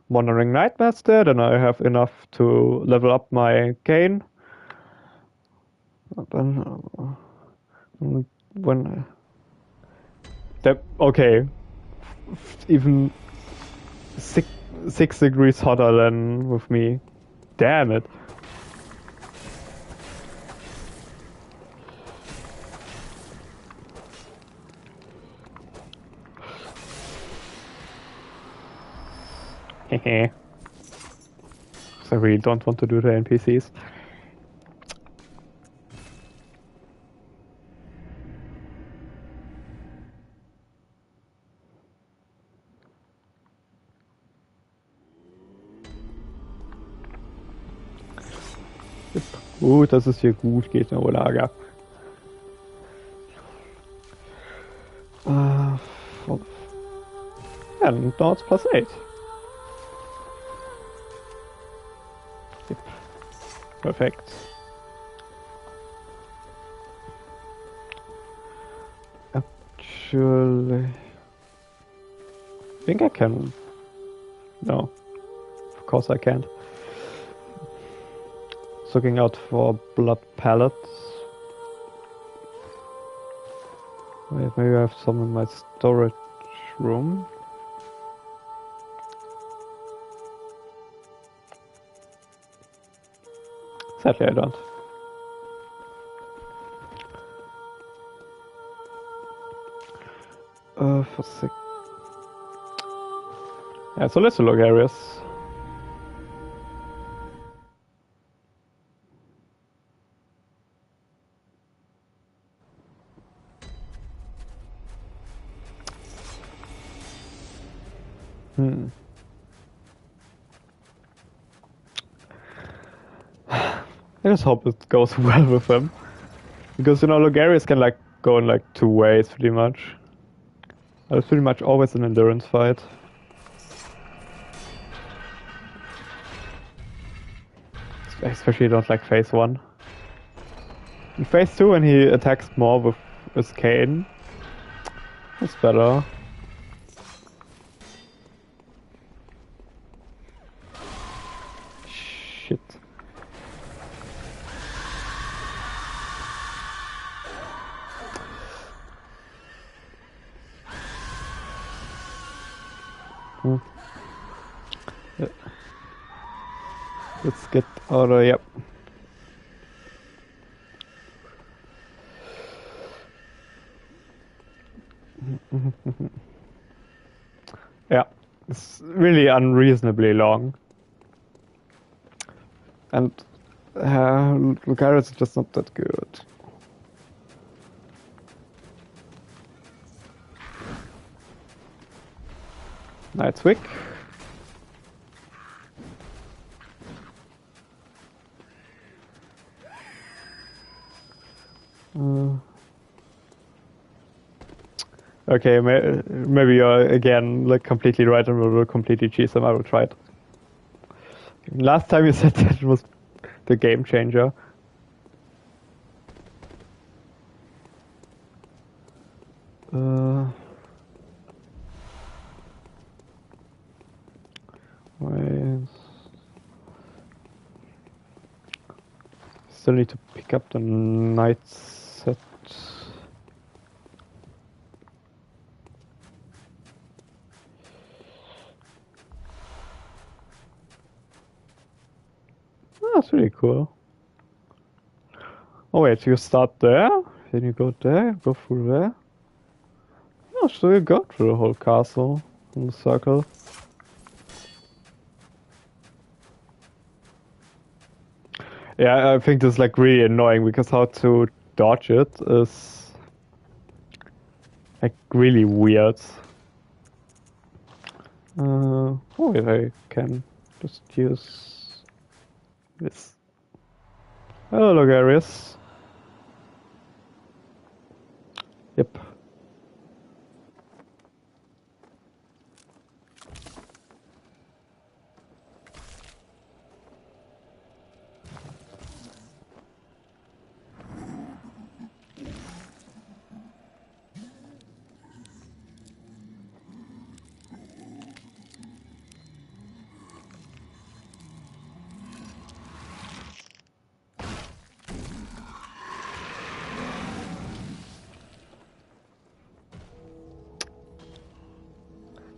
Wandering Nightmares there. Then I have enough to level up my gain. Then when that okay, even 6 degrees hotter than with me. Damn it. Hehe. So I really don't want to do the NPCs. Gut, dass es hier gut geht, ne, Lager. Ja, dann dauert's plus 8. Yep. Perfekt. Actually, I think I can. No, of course I can't. Looking out for blood pellets. Wait, maybe I have some in my storage room. Sadly, I don't. For sec. Yeah, so let's look areas. I just hope it goes well with them. Because, you know, Logarius can, like, go in, like, 2 ways, pretty much. It's pretty much always an endurance fight. Especially don't like phase 1. In phase 2, when he attacks more with his cane, it's better. Shit. Yeah. Let's get out of yep. Yeah, it's really unreasonably long. And Lucaris is just not that good. Nightwick. Okay, maybe you're again like completely right and will completely cheese them. I will try it. Last time you said that was the game changer. Wait. Still need to pick up the night set. That's really cool. Oh wait, you start there, then you go there, go through there. Oh, so you go through the whole castle in a circle. Yeah, I think this is like really annoying because how to dodge it is like really weird. Oh wait, I can just use this. Hello, Logarius. Yep.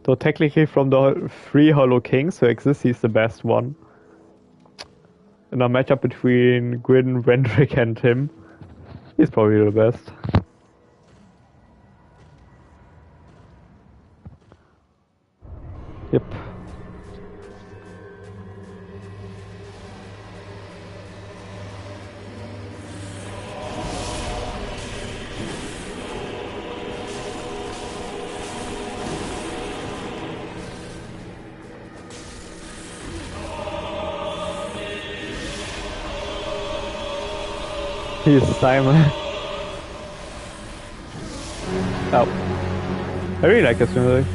So technically from the three Hollow Kings who exist, he's the best one. In a matchup between Gwyn, Vendrick and him, he's probably the best. Yep. He's Simon. Oh. I really like this music.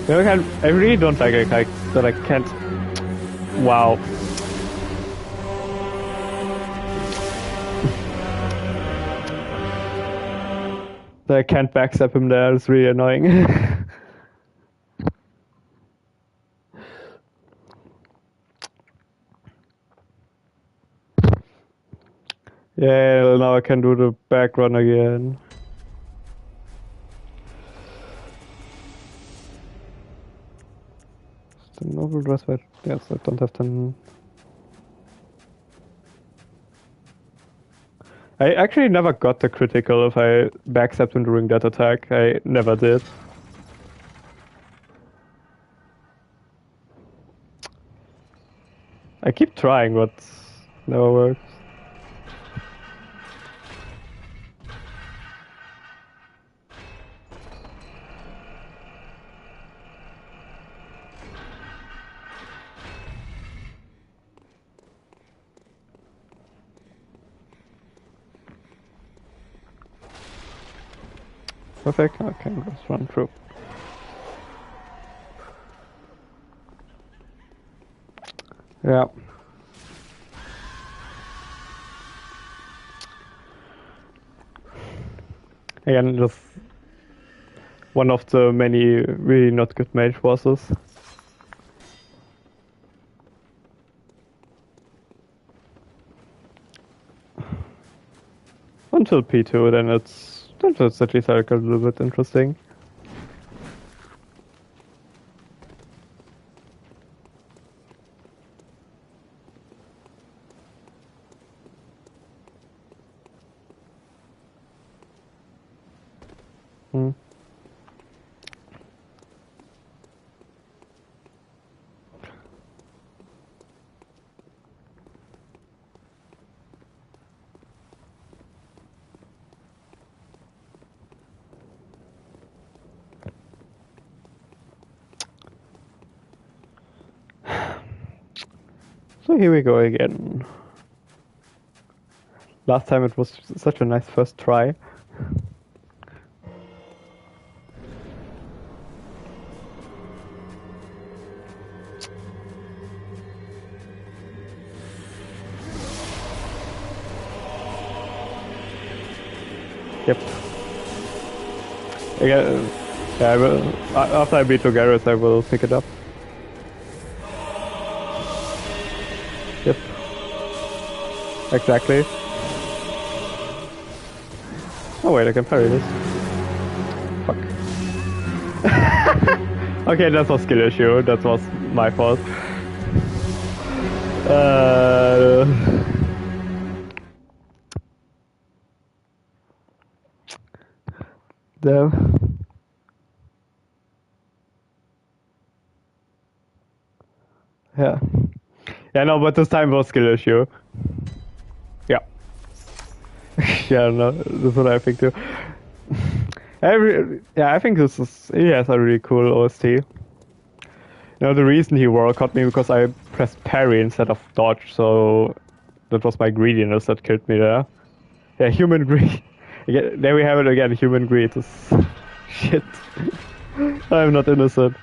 I really don't like it, like that I can't. Wow. That I can't backstep him there, it's really annoying. Yeah, now I can do the back run again. The novel dress, but yes, I don't have to. I actually never got the critical if I backstepped him during that attack. I never did. I keep trying, but never works. Perfect, okay, just run through. Yeah. Again, just one of the many really not good mage bosses. Until P2, then it's at least like a little bit interesting. Hmm. So here we go again. Last time it was such a nice first try. Yep. Again, yeah, I will, after I beat Logaris, I will pick it up. Yep. Exactly. Oh wait, I can parry this. Fuck. Okay, that was skill issue. That was my fault. Damn. Yeah. Yeah, no, but this time was skill issue. Yeah. Yeah, no, that's what I think too. Yeah, I think this is, he has a really cool OST. You know, the reason he wore caught me because I pressed parry instead of dodge, so that was my greediness that killed me there. Yeah, human greed. Again, there we have it again, human greed is shit. I'm not innocent.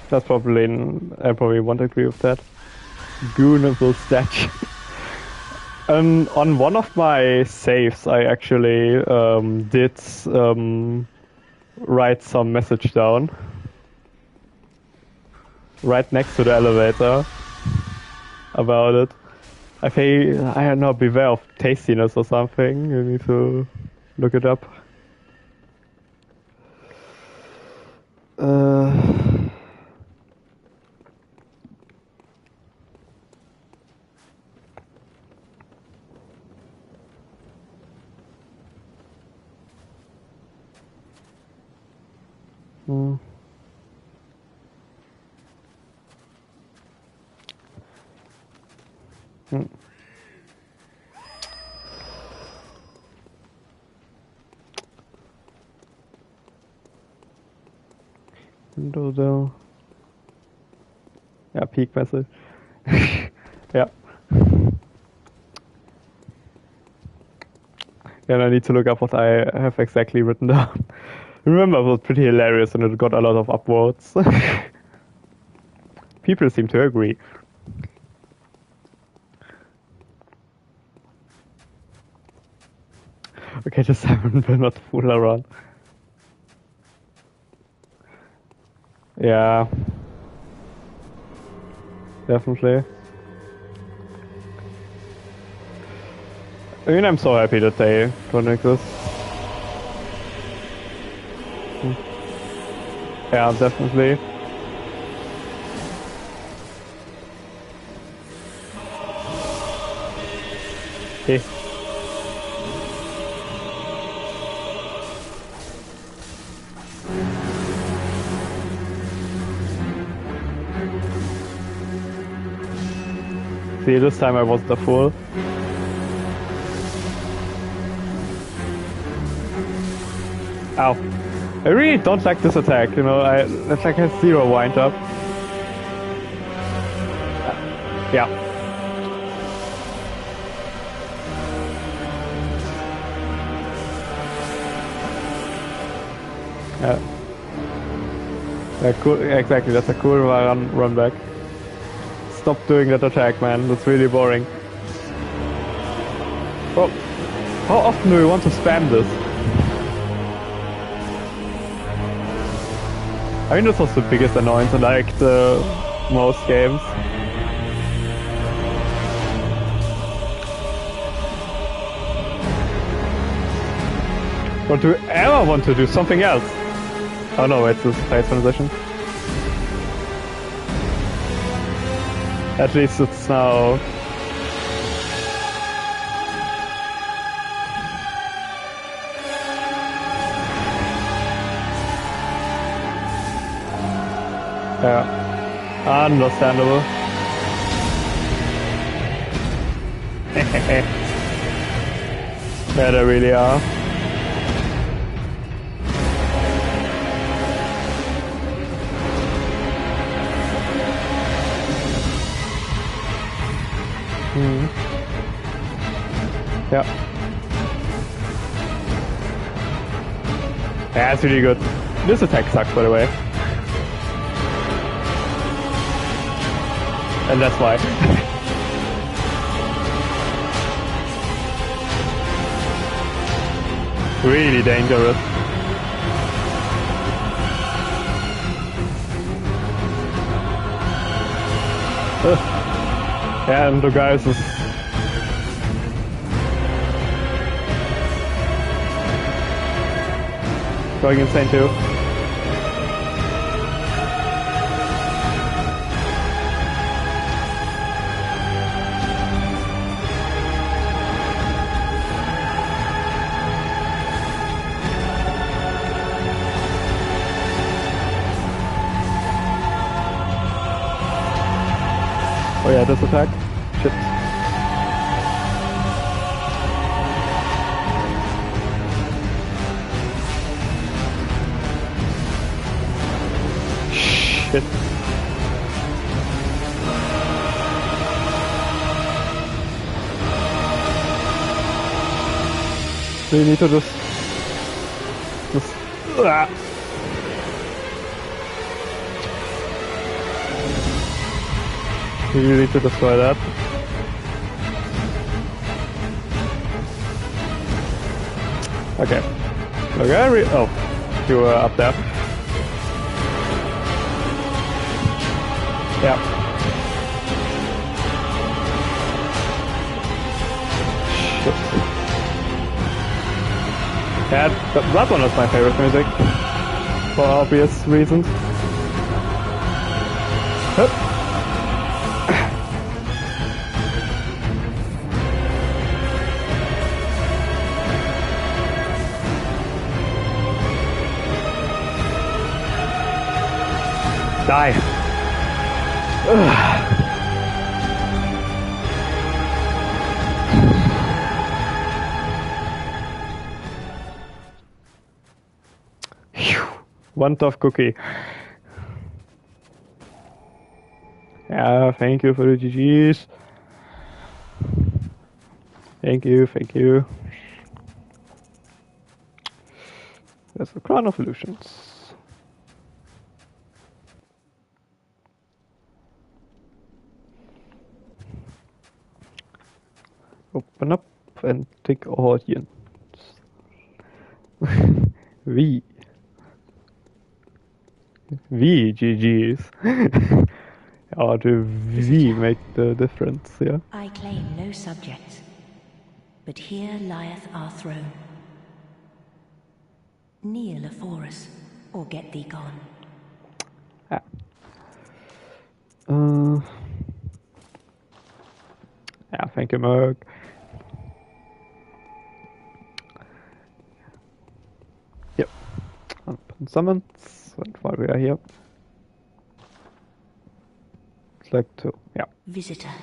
That's probably, I probably won't agree with that. Goonable statue. On one of my saves, I actually did write some message down right next to the elevator about it. I think, I don't know, beware of tastiness or something. You need to look it up. Hmm. Window though. Yeah, peak message. Yeah. And I need to look up what I have exactly written down. Remember, it was pretty hilarious and it got a lot of upvotes. People seem to agree. Okay, just Simon will not fool around. Yeah. Definitely. I mean, I'm so happy that they don't exist. Yeah, definitely. Hey. See, this time I wasn't a fool. Ow. I really don't like this attack, you know, it's like a zero wind up. Yeah. Yeah. Yeah, cool. Exactly, that's a cool run back. Stop doing that attack, man. That's really boring. Well, how often do we want to spam this? I mean, this was the biggest annoyance in like most games. Or do we ever want to do something else? Oh no, it's this phase transition. At least it's now. Yeah. Understandable. Yeah, they really are. Yeah. Yeah, it's really good. This attack sucks, by the way. And that's why. Really dangerous. Yeah, and the guys is going insane too. Oh yeah, this attack. Shit. Shit. So you need to just... You need to destroy that. Okay. Okay, oh, you were up there. Yeah. Shit. Yeah, that one is my favorite music. For obvious reasons. Hup. Die. Ugh. One tough cookie. Yeah, thank you for the GGs. Thank you, thank you. There's the Crown of Illusions. Open up and take audience. V GGs. Or do V make the difference, yeah? I claim no subjects, but here lieth our throne. Kneel afore us, or get thee gone. Ah. Yeah, thank you, Merc. Yep. Open summons, and while we are here, select two. Yeah. Visitor.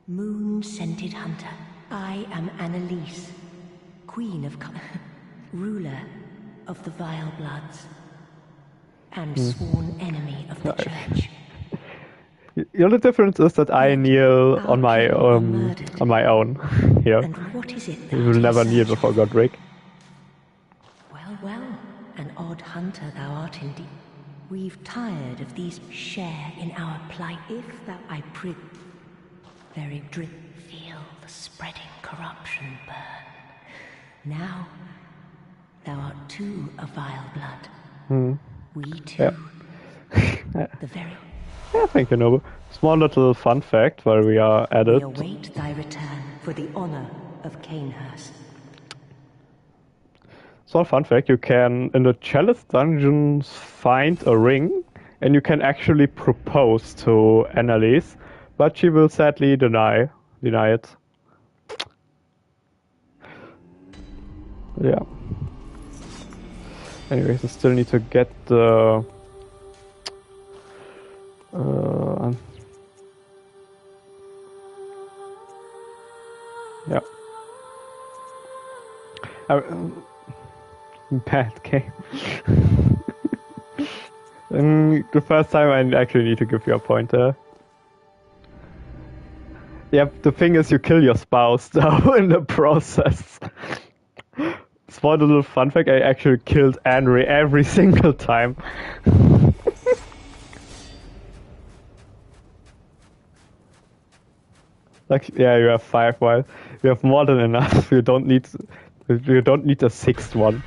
Moon-scented hunter. I am Annalise, Queen of... ruler of the Vile Bloods, and sworn enemy of the Church. The only difference is that I kneel on my own here. And what is it You will never kneel search before of? Godric. Well, well, an odd hunter thou art indeed. We've tired of these share in our plight. If thou I prig, very drip, feel the spreading corruption burn. Now, thou art too a vile blood. We too. Yeah. The very... Yeah, thank you, Nobu. Small little fun fact while we are at We it. await thy return for the honor of Canehurst. Small fun fact, you can, in the Chalice dungeons, find a ring, and you can actually propose to Annalise, but she will sadly deny it. Yeah. Anyways, I still need to get the... yeah. Bad game. The first time I actually need to give you a pointer. Yep, the thing is you kill your spouse though in the process. Small little fun fact, I actually killed Henry every single time. Like, yeah, you have 5 while you have more than enough. You don't need a 6th one.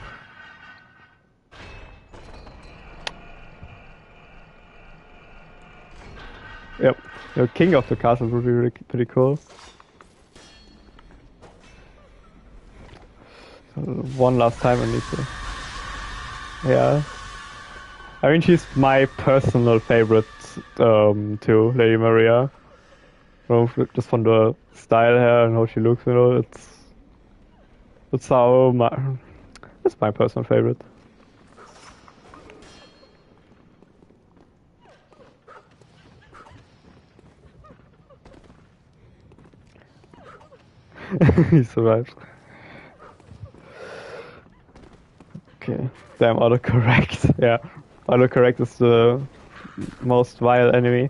Yep. The king of the castle would be really pretty cool. One last time I need to. Yeah. I mean, she's my personal favorite too, Lady Maria. You know, just from the style here and how she looks, you know, it's how it's my personal favorite. He survived. Okay. Damn, autocorrect. Yeah. Autocorrect is the most vile enemy.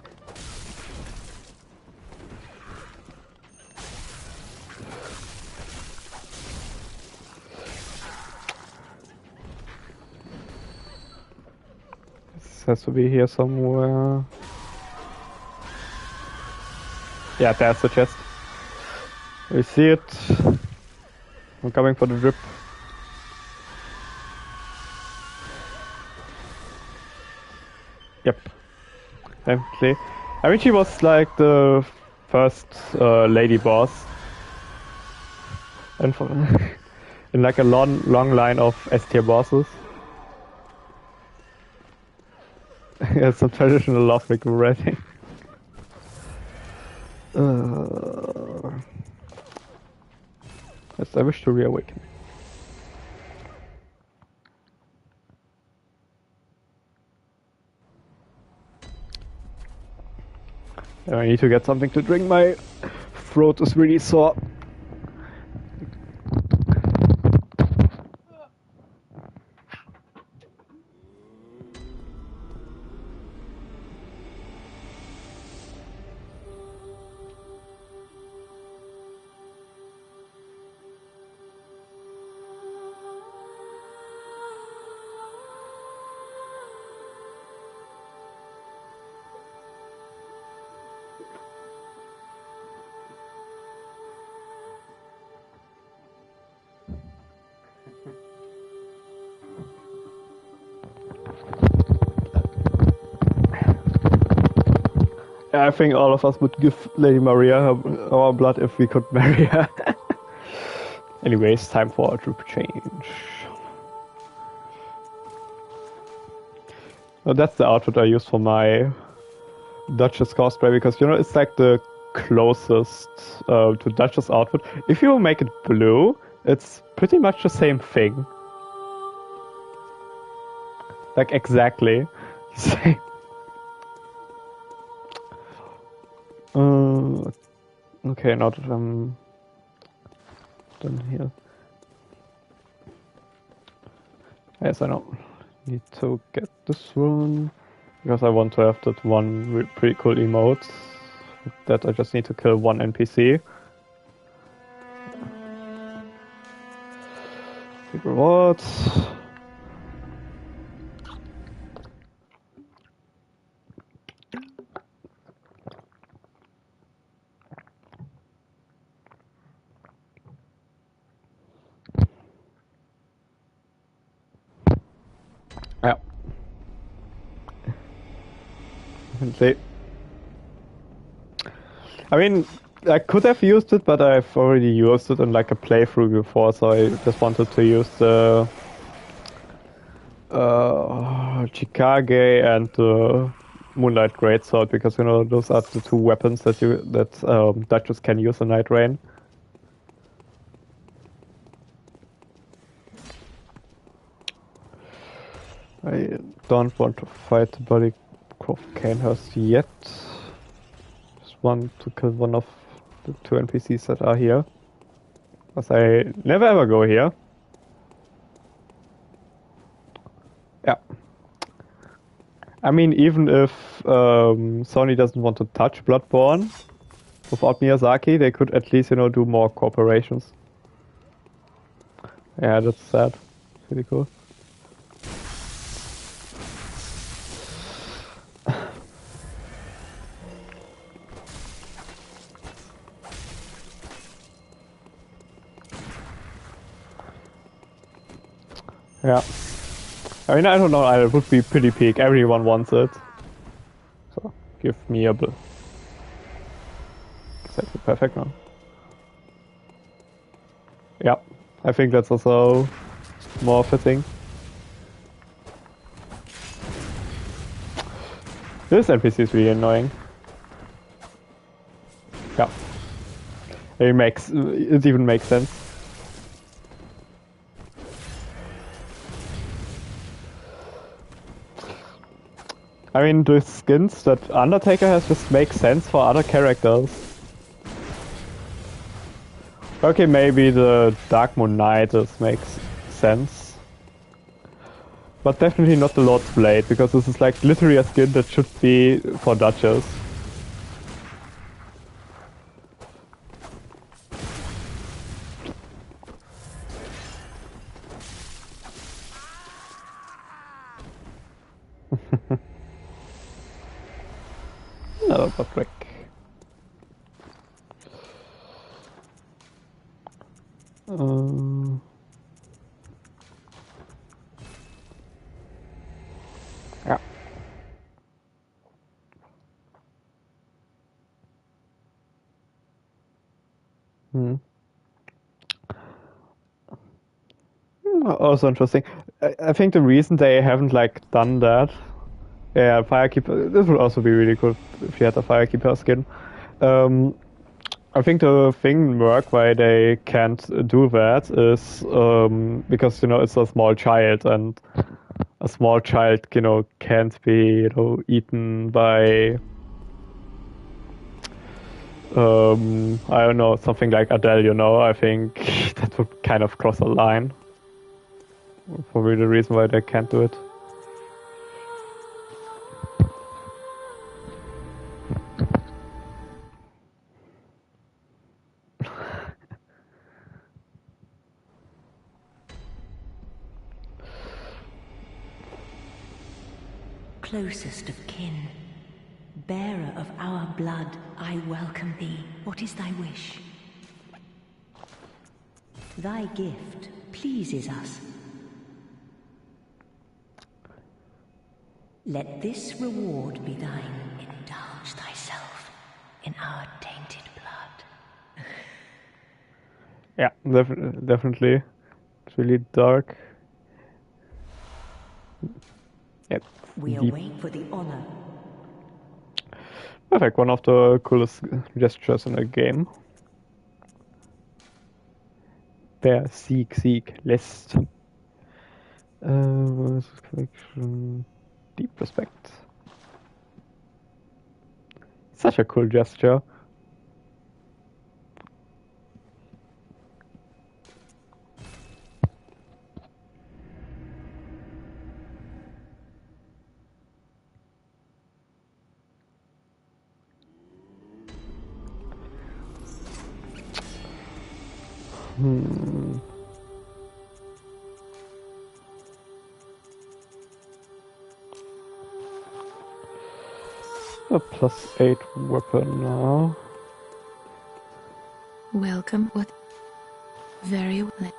This has to be here somewhere. Yeah, there's the chest. We see it. I'm coming for the drip. Yep. Definitely. I mean, she was like the first lady boss. And in like a long line of S-tier bosses. Yeah, some traditional love writing. Yes, I wish to reawaken. I need to get something to drink. My throat is really sore. I think all of us would give Lady Maria our blood if we could marry her. Anyways, time for a trip change. Well, that's the outfit I use for my Duchess cosplay because, you know, it's like the closest to Duchess outfit. If you make it blue, it's pretty much the same thing. Like exactly the same. Okay, now that I'm done here. Yes, I know. Need to get this one because I want to have that one pretty cool emote. That I just need to kill one NPC. Big rewards. Yeah. See. I mean, I could have used it, but I've already used it in like a playthrough before, so I just wanted to use the Chikage and the Moonlight Greatsword because, you know, those are the two weapons that Duchess can use in Night Rain. I don't want to fight the body of Canehurst yet. Just want to kill one of the two NPCs that are here. Because I never ever go here. Yeah. I mean, even if Sony doesn't want to touch Bloodborne without Miyazaki, they could at least, you know, do more cooperations. Yeah, that's sad. Pretty cool. Yeah. I mean, I don't know, it would be pretty peak. Everyone wants it. So, give me a exactly perfect now. Yeah, I think that's also more fitting. This NPC is really annoying. Yeah, it even makes sense. I mean, the skins that Undertaker has just make sense for other characters. Okay, maybe the Dark Moon Knight makes sense. But definitely not the Lord's Blade, because this is like literally a skin that should be for Duchess. No, but frick. Yeah. Also interesting. I think the reason they haven't like done that, yeah, Firekeeper. This would also be really cool if you had a Firekeeper skin. I think the thing work why they can't do that is because it's a small child, and a small child can't be eaten by I don't know, something like Adele. I think that would kind of cross a line. Probably the reason why they can't do it. Closest of kin, bearer of our blood, I welcome thee. What is thy wish? Thy gift pleases us. Let this reward be thine. Indulge thyself in our tainted blood. Yeah, definitely. It's really dark. Yeah, We deep. await for the honor. Perfect, one of the coolest gestures in the game. There, seek, list. Collection, deep respect. Such a cool gesture. A +8 weapon now. Welcome. What? Very well.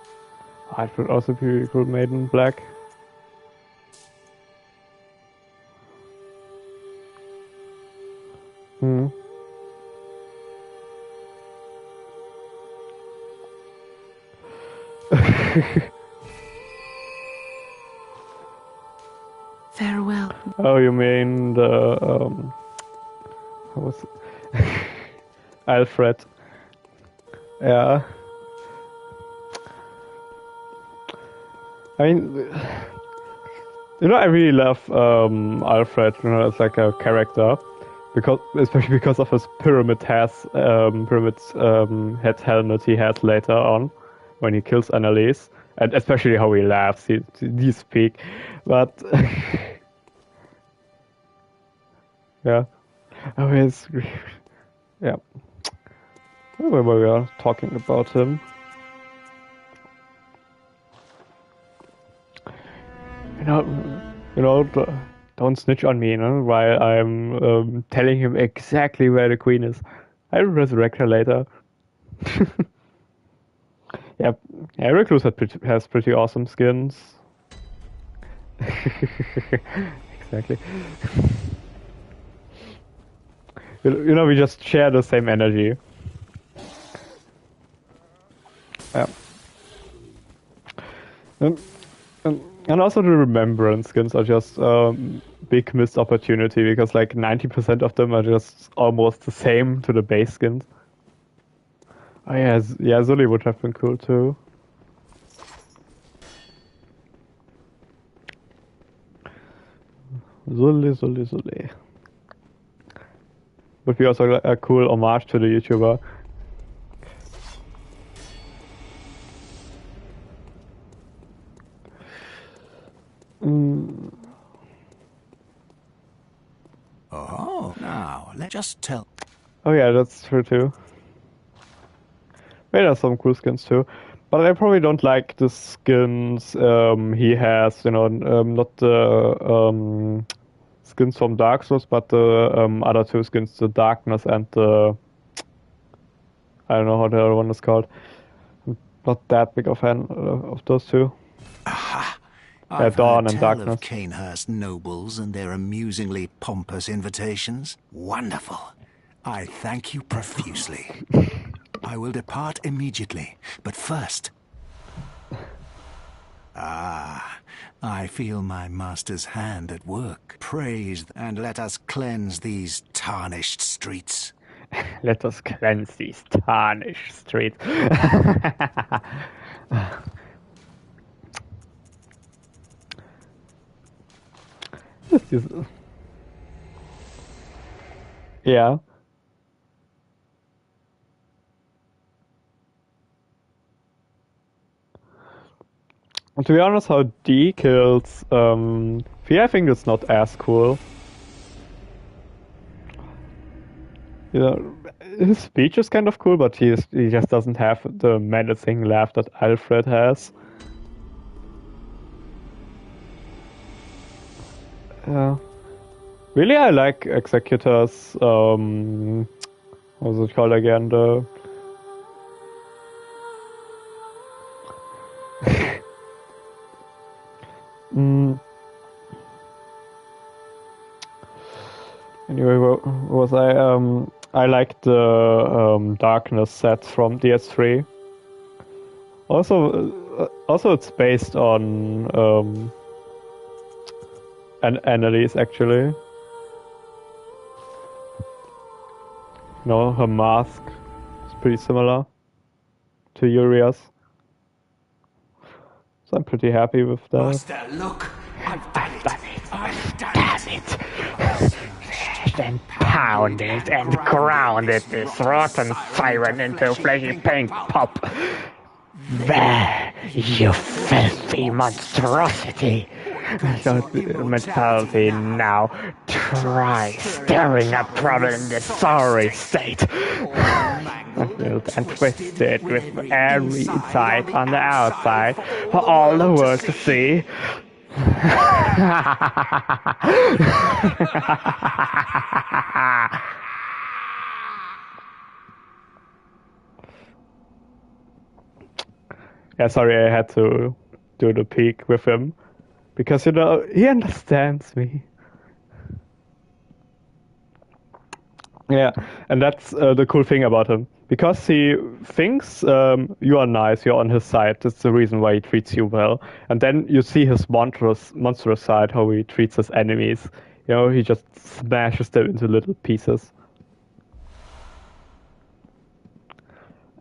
It would also be really cool made in black. Farewell. Oh, you mean the how was Alfred? Yeah. I mean, I really love Alfred. As like a character, especially because of his pyramid head helmet he has later on when he kills Annalise, and especially how he laughs. He speak, but yeah. Oh, it's yeah. When we are talking about him. Don't snitch on me, while I'm telling him exactly where the queen is. I'll resurrect her later. Yeah, Recluse has pretty awesome skins. Exactly. We just share the same energy. Yeah. Um, and also the remembrance skins are just big missed opportunity because like 90% of them are just almost the same to the base skins. Oh yeah, yeah, Zully would have been cool too. Zully. Would be also a cool homage to the YouTuber. Oh, now, let's just tell. Oh yeah, that's true too. Wait, there's some cool skins too. But I probably don't like the skins he has, you know, not the skins from Dark Souls, but the other two skins, the Darkness and the... I don't know how the other one is called. I'm not that big of a fan of those two. Aha! I've Dawn heard and tell Darkness. of Canehurst nobles and their amusingly pompous invitations. Wonderful. I thank you profusely. I will depart immediately, but first... Ah, I feel my master's hand at work. Praise and let us cleanse these tarnished streets. Let us cleanse these tarnished streets. Yeah. To be honest, how D kills V, I think it's not as cool. You know, his speech is kind of cool, but he just doesn't have the menacing laugh that Alfred has. Really, I like Executor's what's it called again? The Anyway, what was I like the Darkness sets from DS3. Also it's based on Annalise actually. No, her mask is pretty similar to Urias. So I'm pretty happy with that. Master, look! I've done it! I've done it! Then pounded and grounded this rotten siren into flashy pink pop. There, you filthy monstrosity. Mentality now. Try stirring up trouble in this sorry state. And twist it with every side on the outside for all the world to see. Yeah, sorry, I had to do the peek with him because you know he understands me. Yeah, and that's the cool thing about him because he thinks you are nice, you're on his side. That's the reason why he treats you well. And then you see his monstrous side, how he treats his enemies. You know, he just smashes them into little pieces.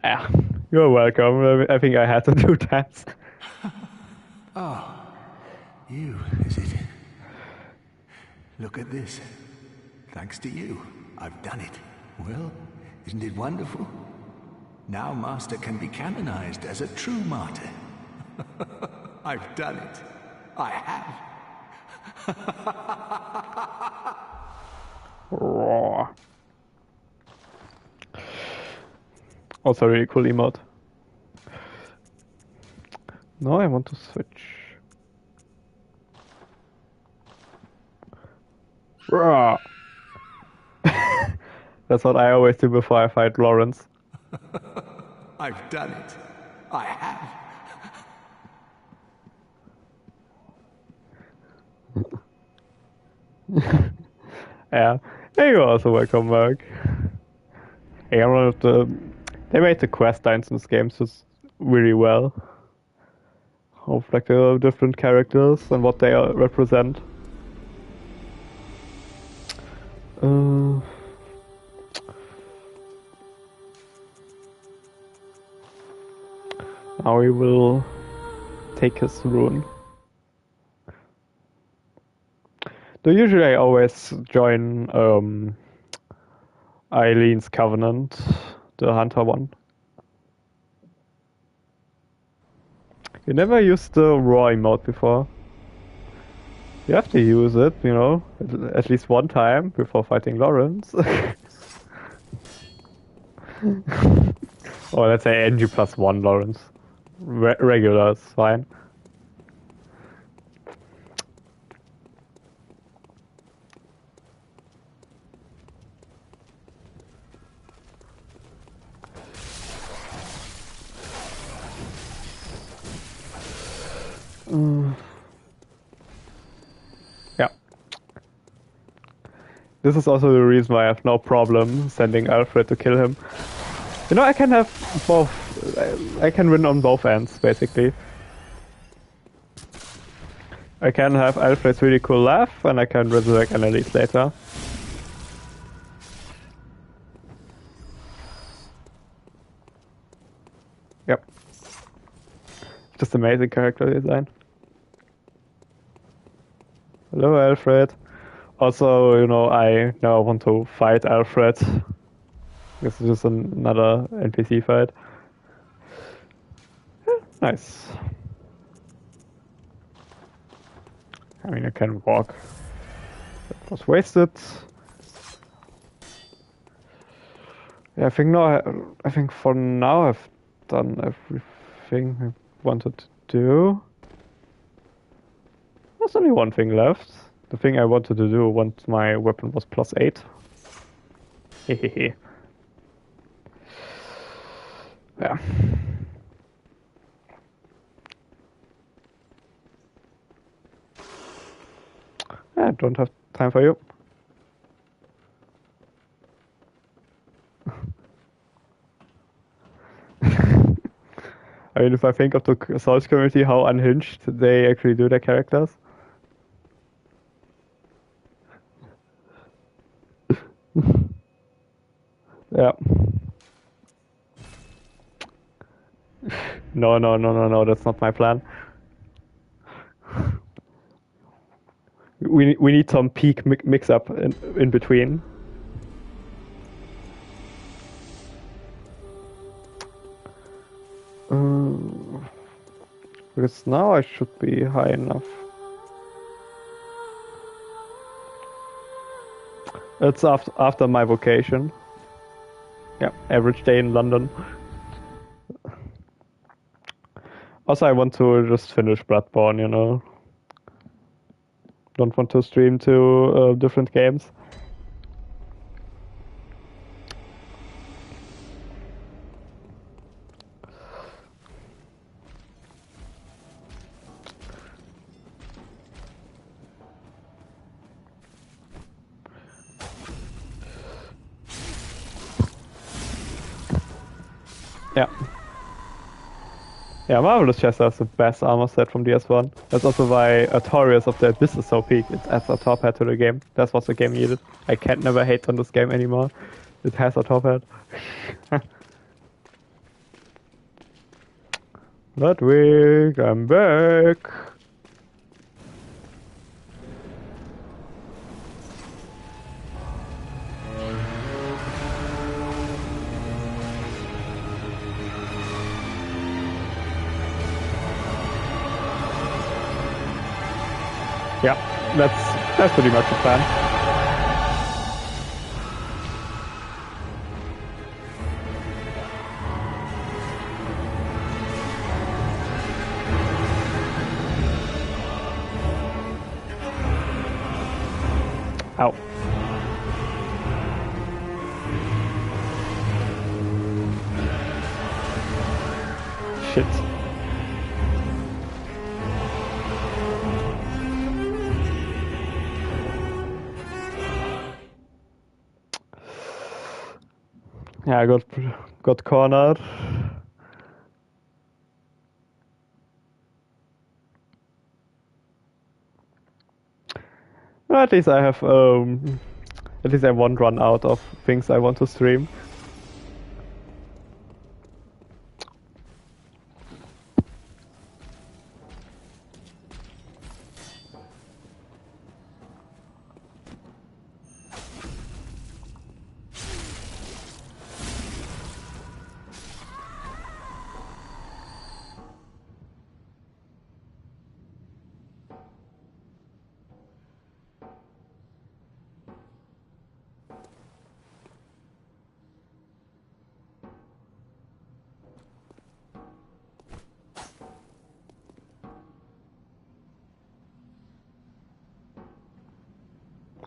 Yeah, you're welcome. I think I had to do that. Oh, you, is it? Look at this. Thanks to you, I've done it. Well, isn't it wonderful? Now Master can be canonized as a true martyr. I've done it. I have. Raw. Also really cool emote. No, I want to switch. Raw. That's what I always do before I fight Lawrence. I've done it. I have. Yeah. Hey, you're also welcome back. Hey, I wanted to... They made the quest lines in this game, so really well of like the different characters and what they represent. Now we will take his rune. So usually I always join Eileen's Covenant, the hunter one. You never used the raw emote before. You have to use it, you know, at least one time before fighting Lawrence. Or let's say NG plus one Lawrence. Regular is fine. Yeah. This is also the reason why I have no problem sending Alfred to kill him. You know, I can have both. I can win on both ends, basically. I can have Alfred's really cool laugh, and I can resurrect Annalise later. Yep. Just amazing character design. Hello, Alfred. Also, you know, I now want to fight Alfred. This is just another NPC fight. Yeah, nice. I mean, I can walk. That was wasted. Yeah, I think for now I've done everything I wanted to do. There's only one thing left. The thing I wanted to do once my weapon was +8. Hehehe. Yeah. I don't have time for you. I mean, if I think of the Souls community, how unhinged they actually do their characters. Yeah. No, that's not my plan. We need some peak mix up in between. Because now I should be high enough. It's after my vacation. Yeah, average day in London. Also, I want to just finish Bloodborne, you know. Don't want to stream to different games. Yeah. Yeah, Marvelous Chester has the best armor set from DS1. That's also why Artorias of the Abyss is so peak. It adds a top hat to the game. That's what the game needed. I can't never hate on this game anymore. It has a top hat. Ludwig, I'm back. Yeah, that's pretty much the plan. Ow. Shit. Yeah, I got cornered. Well, at least I won't run out of things I want to stream.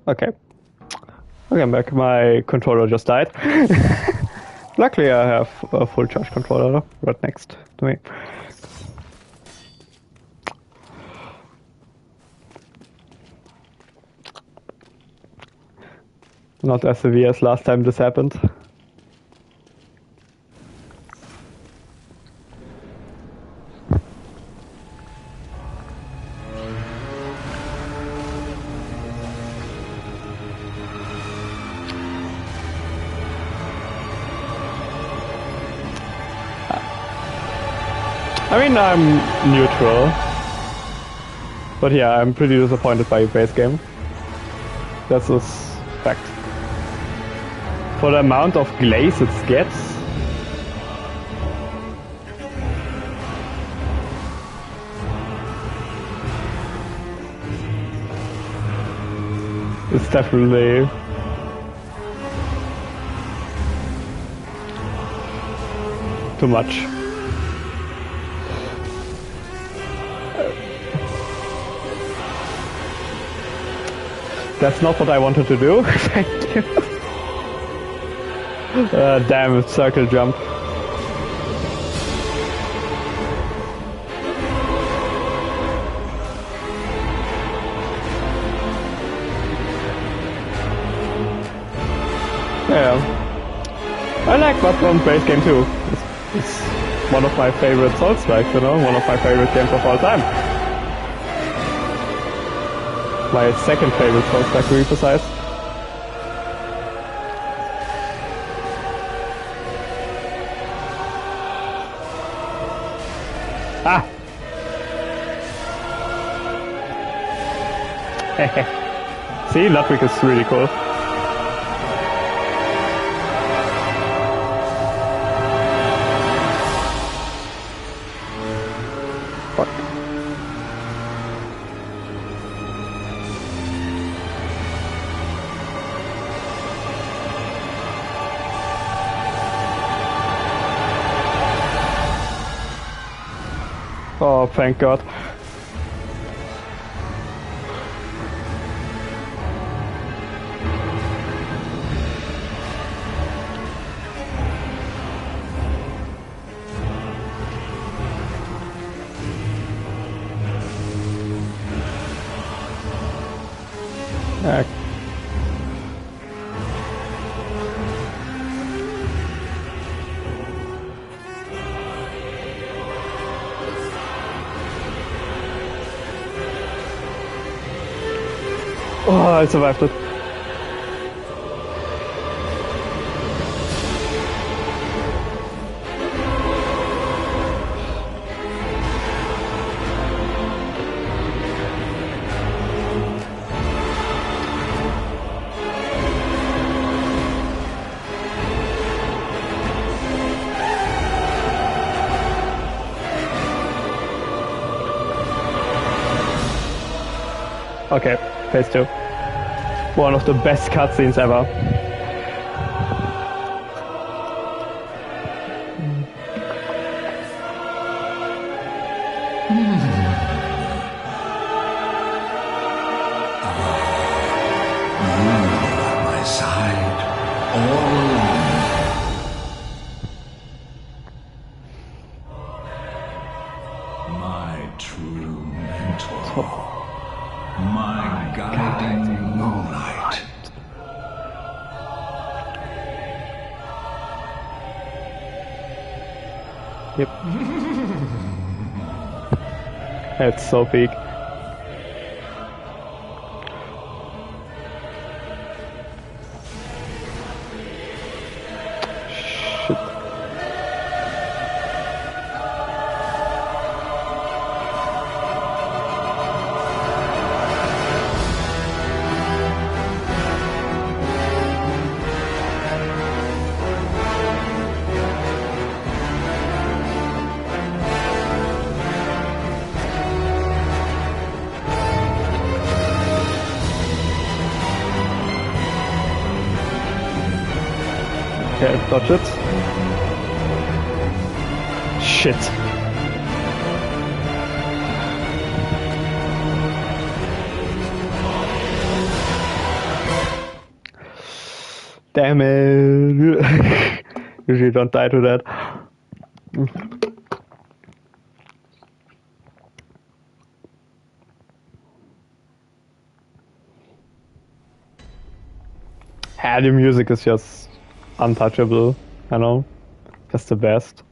Okay. Okay, I'm back. My controller just died. Luckily, I have a full charge controller right next to me. Not as severe as last time this happened. I mean, I'm neutral. But yeah, I'm pretty disappointed by base game. That's a fact. For the amount of glaze it gets, it's definitely too much. That's not what I wanted to do. Thank you. Damn it, circle jump. Yeah. I like Bloodborne base game too. It's one of my favorite Souls-likes, you know, one of my favorite games of all time. My second favorite Souls-like, to be precise. Ah! See, Ludwig is really cool. Fuck. Oh, thank God. Oh, I survived it. Okay, phase 2. One of the best cutscenes ever. My side, all along. My true mentor. My guiding moonlight. Yep. It's so big. Okay, dodge it. Shit. Damn it. Usually don't die to that. Yeah, the music is just untouchable, I know. Just the best.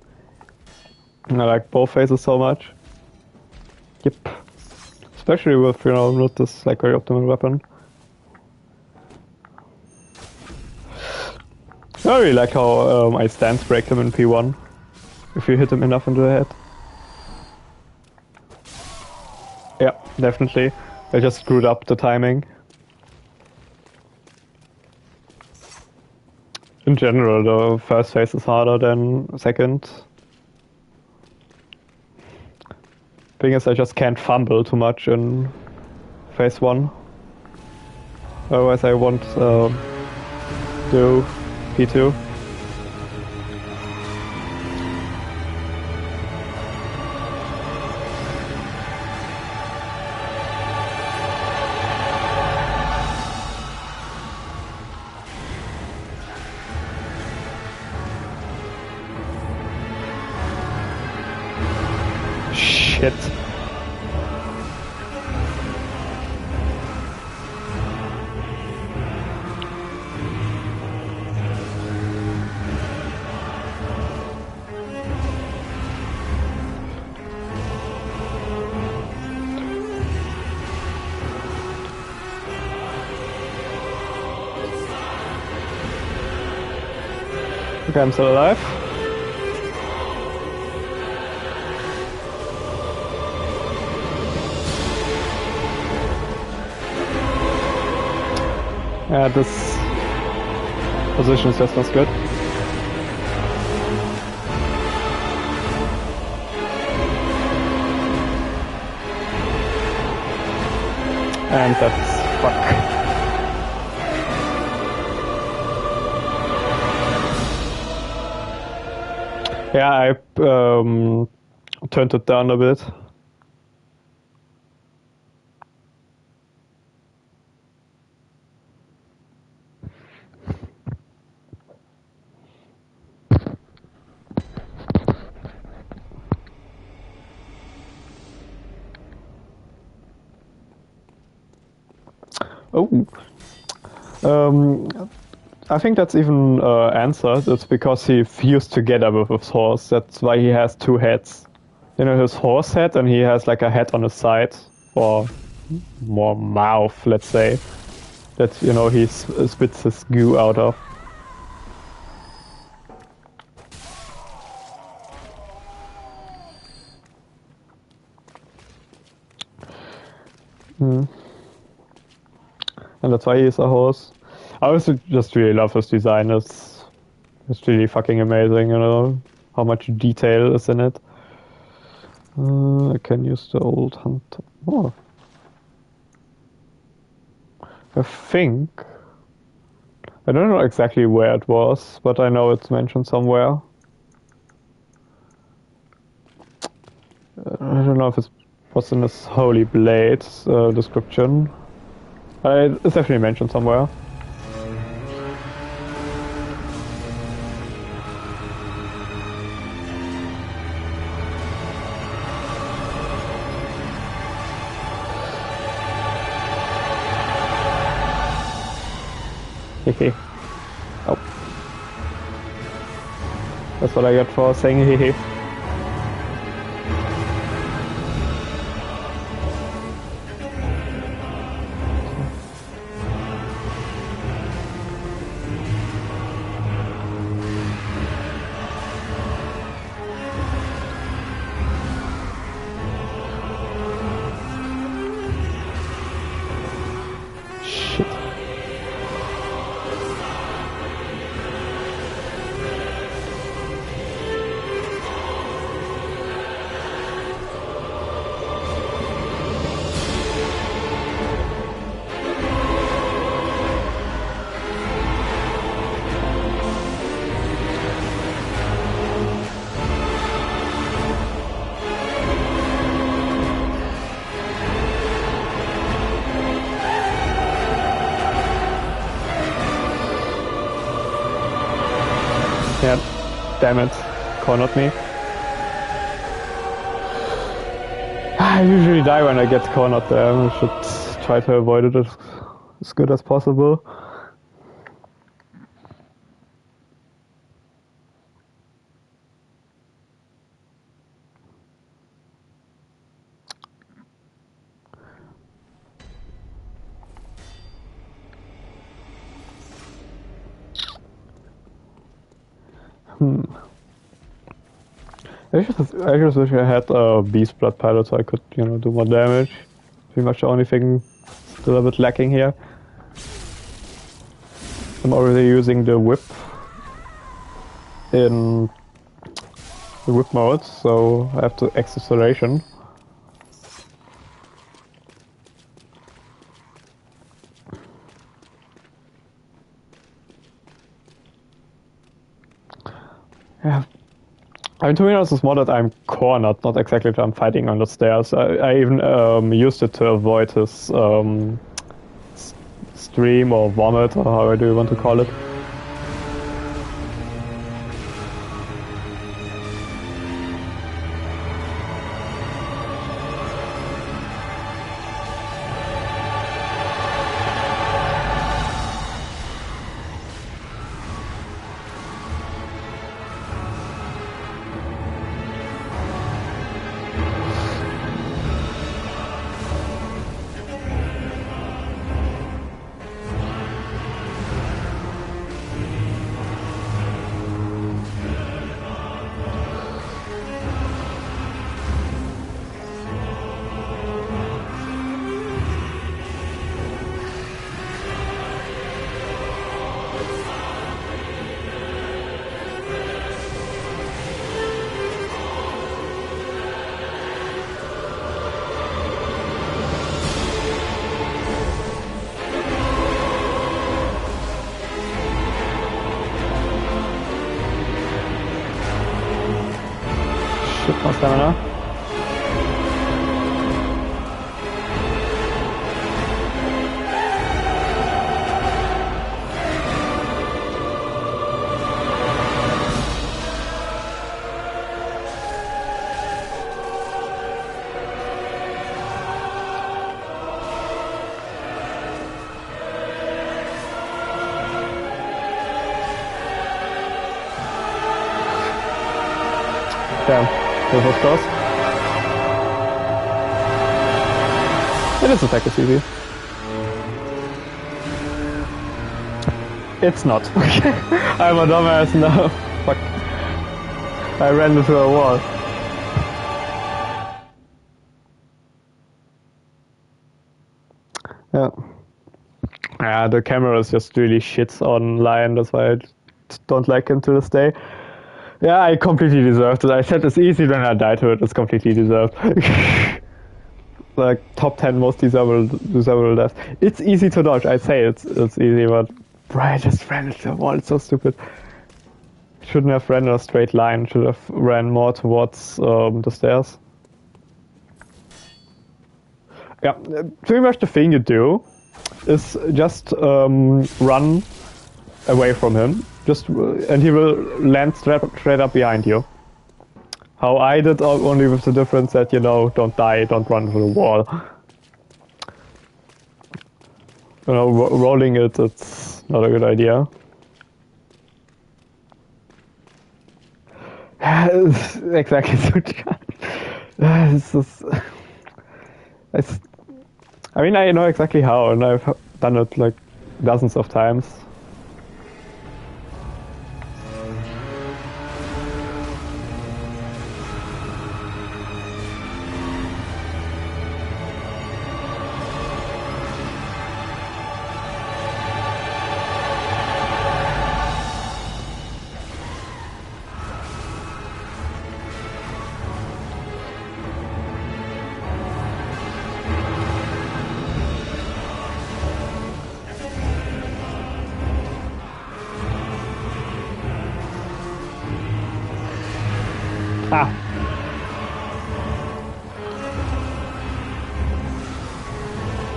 I like both phases so much. Yep. Especially with, you know, not this like very optimal weapon. I really like how I stance break him in P1. If you hit him enough into the head. Yeah, definitely. I just screwed up the timing. In general, the first phase is harder than second. Thing is, I just can't fumble too much in phase 1. Otherwise I won't do P2. Shit. Okay, I'm still alive. Yeah, this position is just not good. And that's fuck. Yeah, I turned it down a bit. Oh. I think that's even answered. It's because he fused together with his horse. That's why he has two heads. You know, his horse head, and he has like a head on his side, or more mouth, let's say. That, you know, he spits his goo out of. And that's why he's a horse. I also just really love his design. It's really fucking amazing, you know, how much detail is in it. I can use the old hunter. Oh. I think... I don't know exactly where it was, but I know it's mentioned somewhere. I don't know if it was in this Holy Blade description. It's definitely mentioned somewhere. Hehe. Oh. That's what I get for saying hehe. Shit. Yeah, damn it, cornered me. I usually die when I get cornered there. I should try to avoid it as good as possible. I just wish I had a beast blood pilot so I could, do more damage. Pretty much the only thing still a bit lacking here. I'm already using the whip in the whip mode, so I have to acceleration. Yeah. I mean, to be honest, it's more that I'm cornered, not exactly that I'm fighting on the stairs. I even used it to avoid his stream or vomit, or however do you want to call it. Shit, my stamina. Damn, that was close. And this attack is easy. It's not. I'm a dumbass now. Fuck. I ran into a wall. Yeah. Yeah, the camera is just really shit online, that's why I don't like him to this day. Yeah, I completely deserved it. I said it's easy, then I died to it. It's completely deserved. Like top 10 most desirable deaths. It's easy to dodge. I say it's easy, but bro, I just ran into the wall. It's so stupid. Shouldn't have ran in a straight line. Should have ran more towards the stairs. Yeah, pretty much the thing you do is just run away from him. And he will land straight up behind you. How I did, only with the difference that, don't die, don't run into the wall. Rolling it's not a good idea. Exactly, Sucha. I mean, I know exactly how, and I've done it like dozens of times. Ah.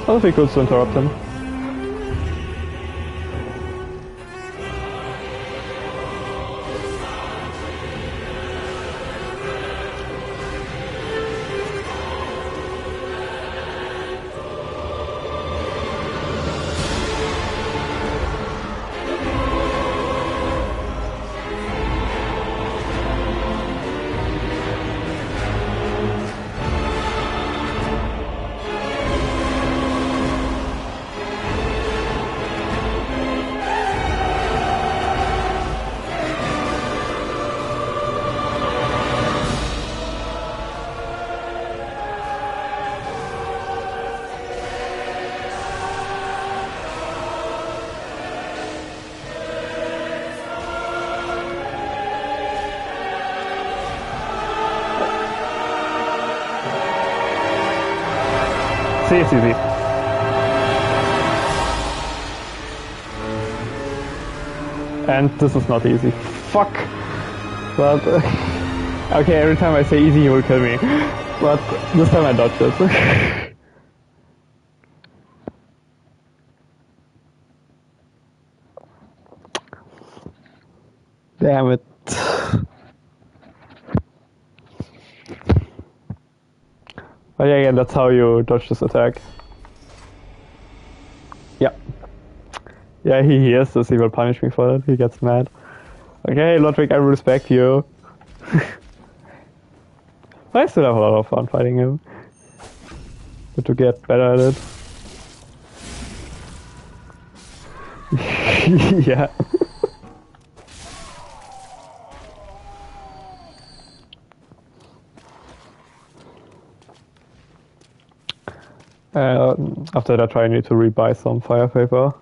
That would be good to interrupt him. it's easy. And this is not easy. Fuck. But okay, every time I say easy, he will kill me. But this time I dodged it. Damn it. But yeah, again, that's how you dodge this attack. Yeah. Yeah, he hears this, he will punish me for it, he gets mad. Okay, Ludwig, I respect you. I still have a lot of fun fighting him. Good to get better at it. Yeah. After that, I need to rebuy some fire paper.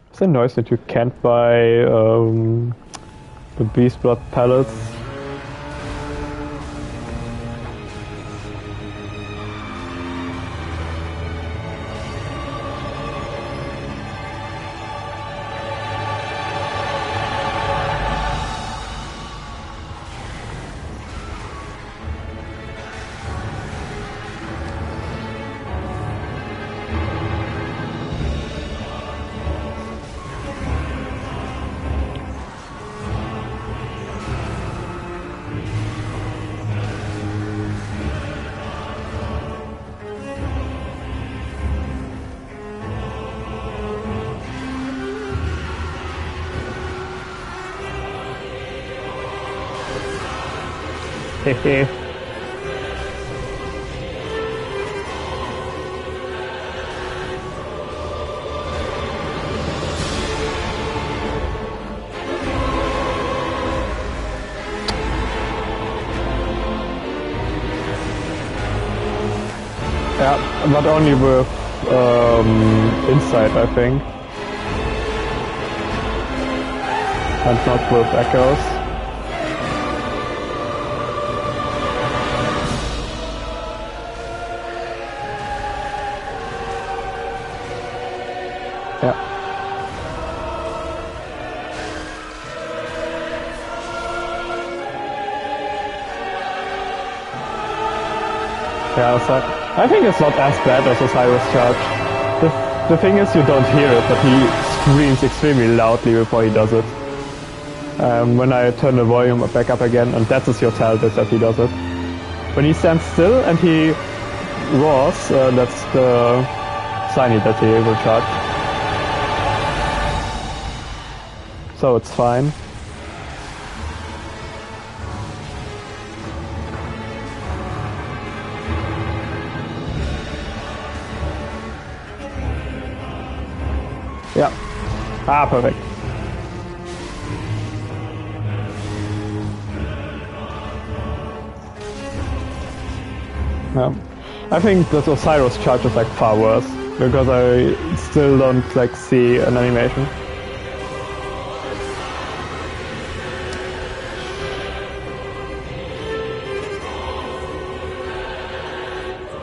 It's a noise that you can't buy the beast blood pellets. Hehe. Yeah, but only with insight, I think. And not with echoes. Yeah, so I think it's not as bad as Osiris Charge. The thing is, you don't hear it, but he screams extremely loudly before he does it. When I turn the volume back up again, and that is your telltale that he does it. When he stands still and he roars, that's the sign that he will charge. So it's fine. Yeah. Ah, perfect. Yeah. I think that Osiris charge is like far worse because I still don't like see an animation.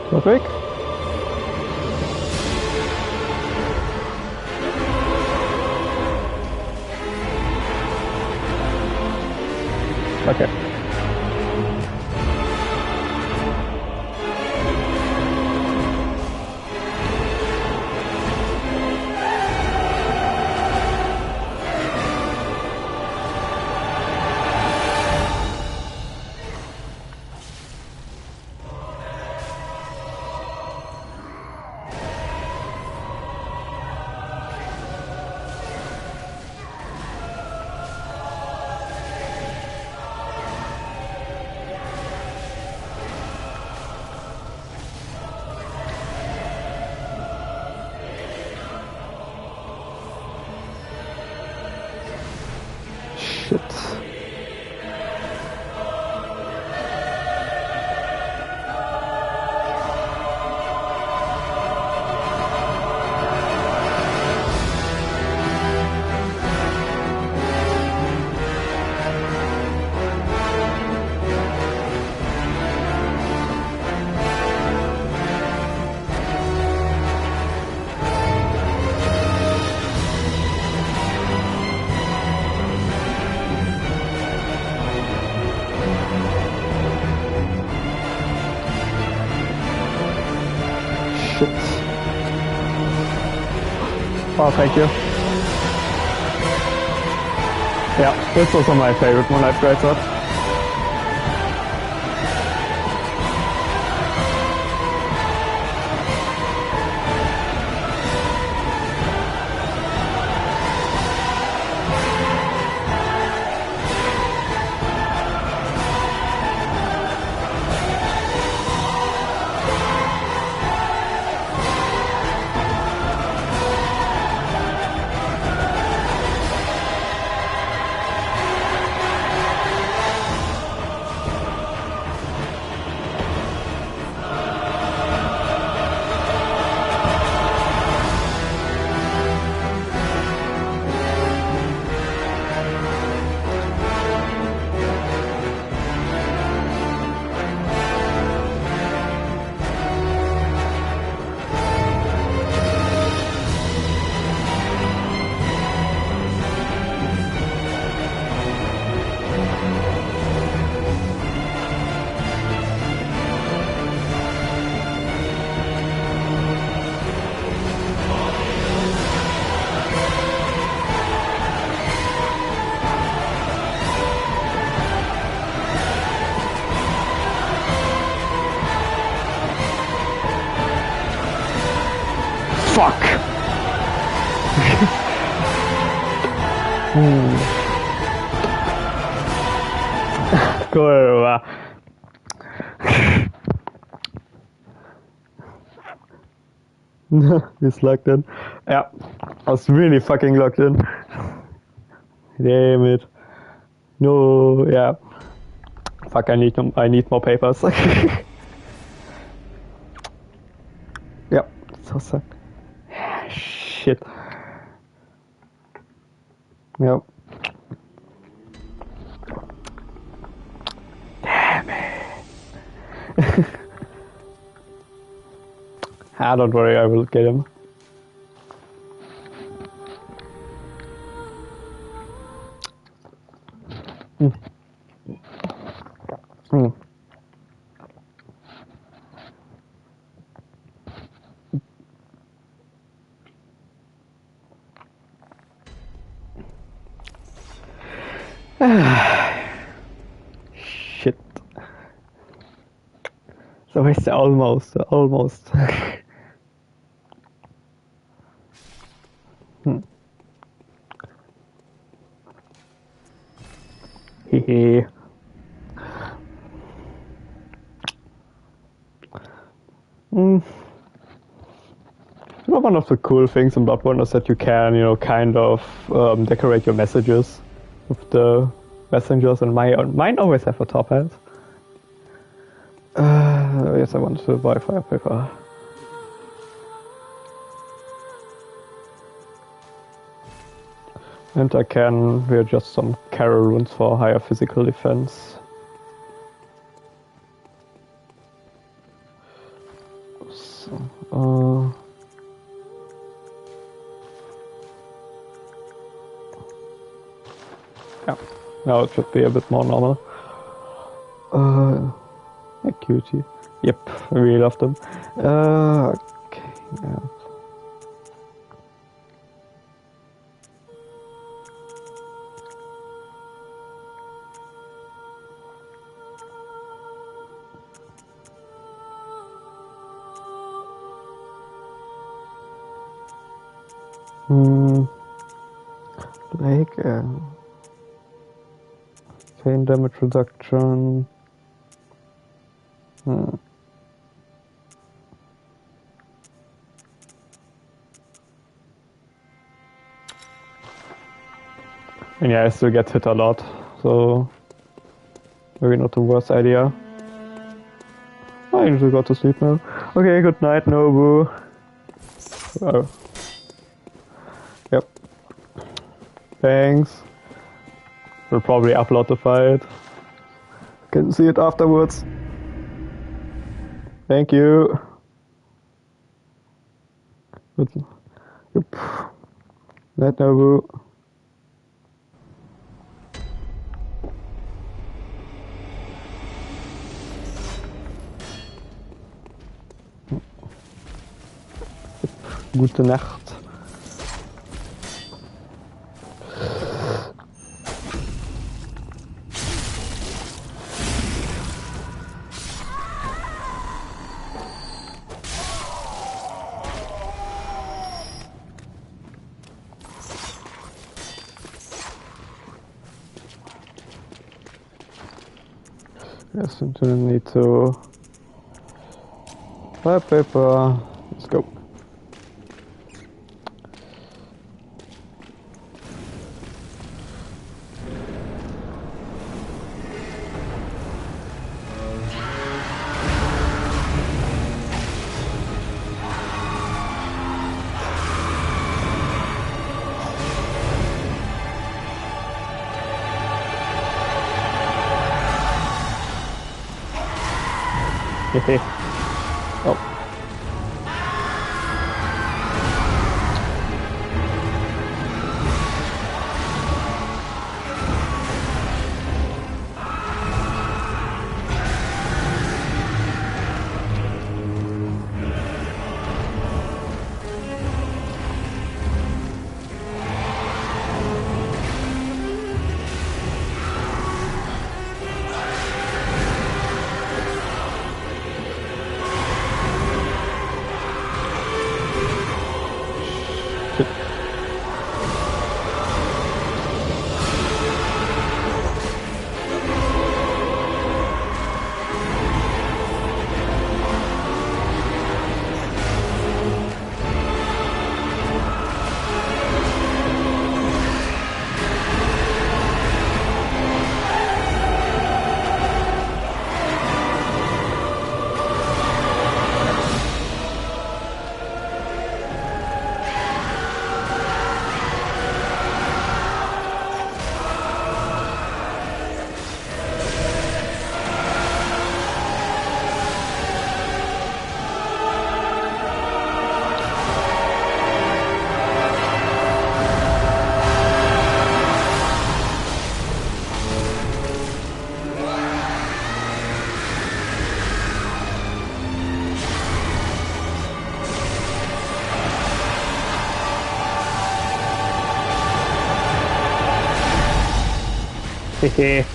Perfect. Okay. Shit. Shit. Oh, thank you. Yeah, this was my favorite Moonlight Greatsword. Fuck! Kurwa. He's locked in. Yeah, I was really fucking locked in. Damn it. No, yeah. Fuck, I need more papers. Yep, so sad. Shit. Yep. Damn it. Ah, don't worry, I will get him. Shit. So it's almost. Hehe. One of the cool things in Bloodborne is that you can, kind of decorate your messages with the messengers, and mine always have a top hat. Yes, I want to buy fire paper. And I can readjust some carol runes for higher physical defense. So, yeah, now it should be a bit more normal. Yeah, cutie. Yep, I really love them. Okay, yeah. Like, pain damage reduction. And yeah, I still get hit a lot, so maybe not the worst idea. I need to go to sleep now. Okay, good night, Nobu. Oh. Yep. Thanks. We'll probably upload the fight. Can see it afterwards. Thank you. Good. Yep. Night, Nobu. Gute Nacht. Yes, we don't need to buy paper. Let's go. Hehe. Oh. Hehe.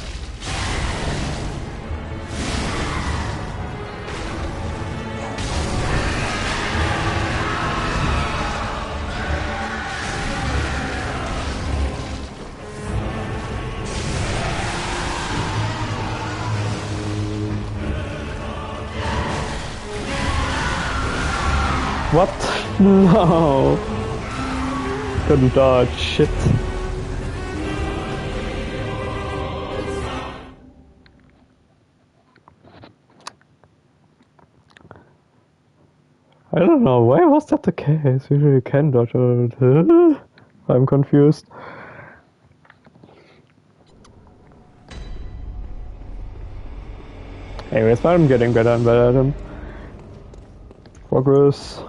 What? No. Couldn't dodge. Shit. I don't know. Why was that the case? Usually you can dodge. I'm confused. Anyways, I'm getting better and better at him. Progress.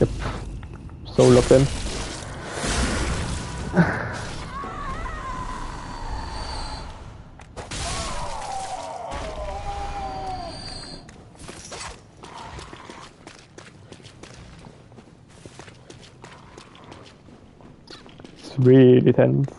Yep. So locked in. It's really tense.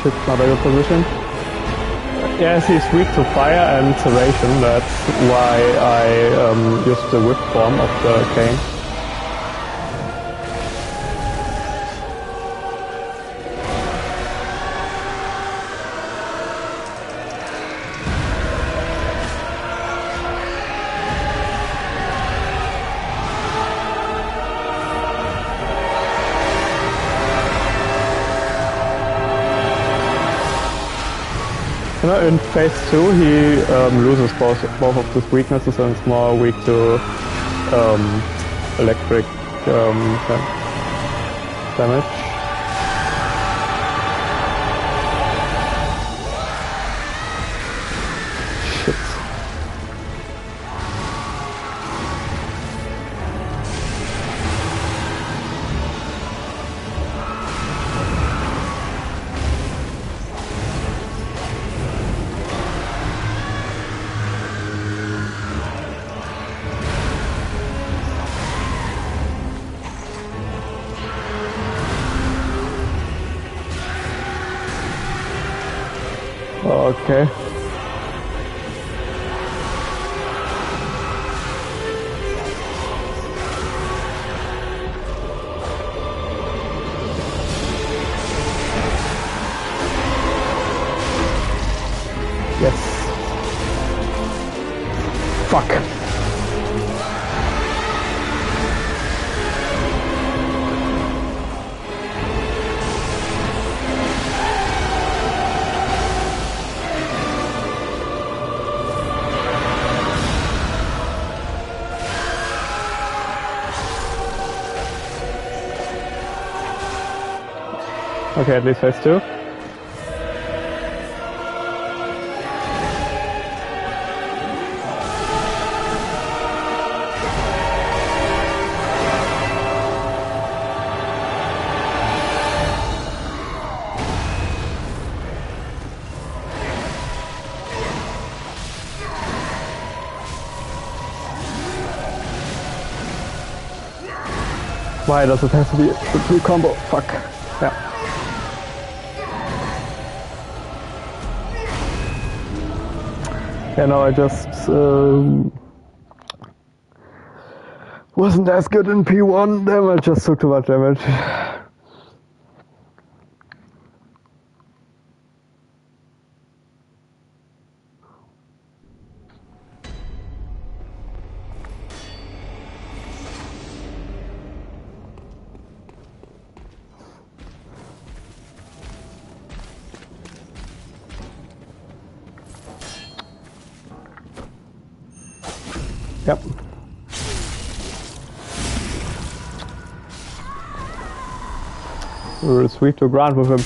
it's not a good position. Yes, he's weak to fire and serration, that's why I used the whip form of the cane. You know, in phase 2 he loses both of his weaknesses and is more weak to electric damage. Shit. Okay. Yes. Fuck. Okay, at least phase 2. Why does it have to be a 2 combo? Fuck. Yeah. Yeah, no, I just wasn't as good in P1, damn, I just took too much damage. Yep. We will sweep to ground with him.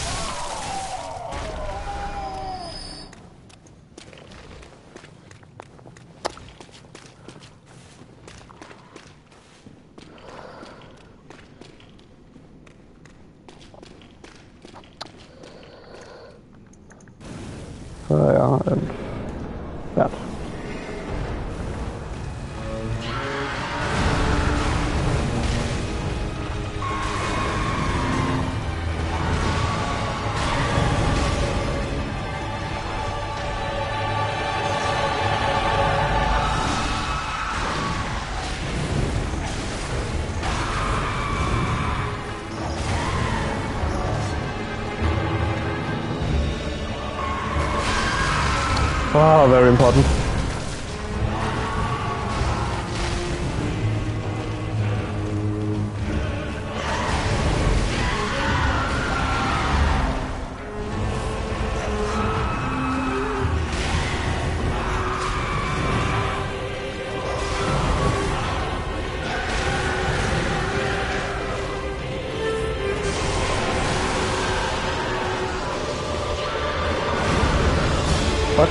Yeah, and that. Wow, very important. Fuck.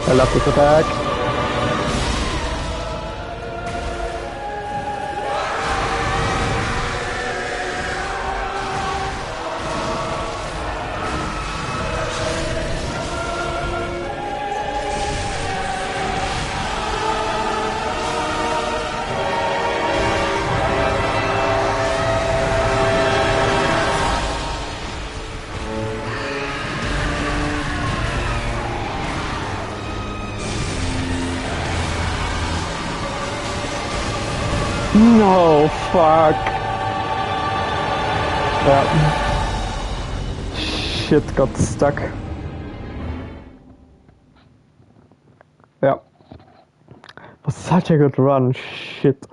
I love this attack. No, fuck. Yeah. Shit, got stuck. Yeah. Was such a good run. Shit.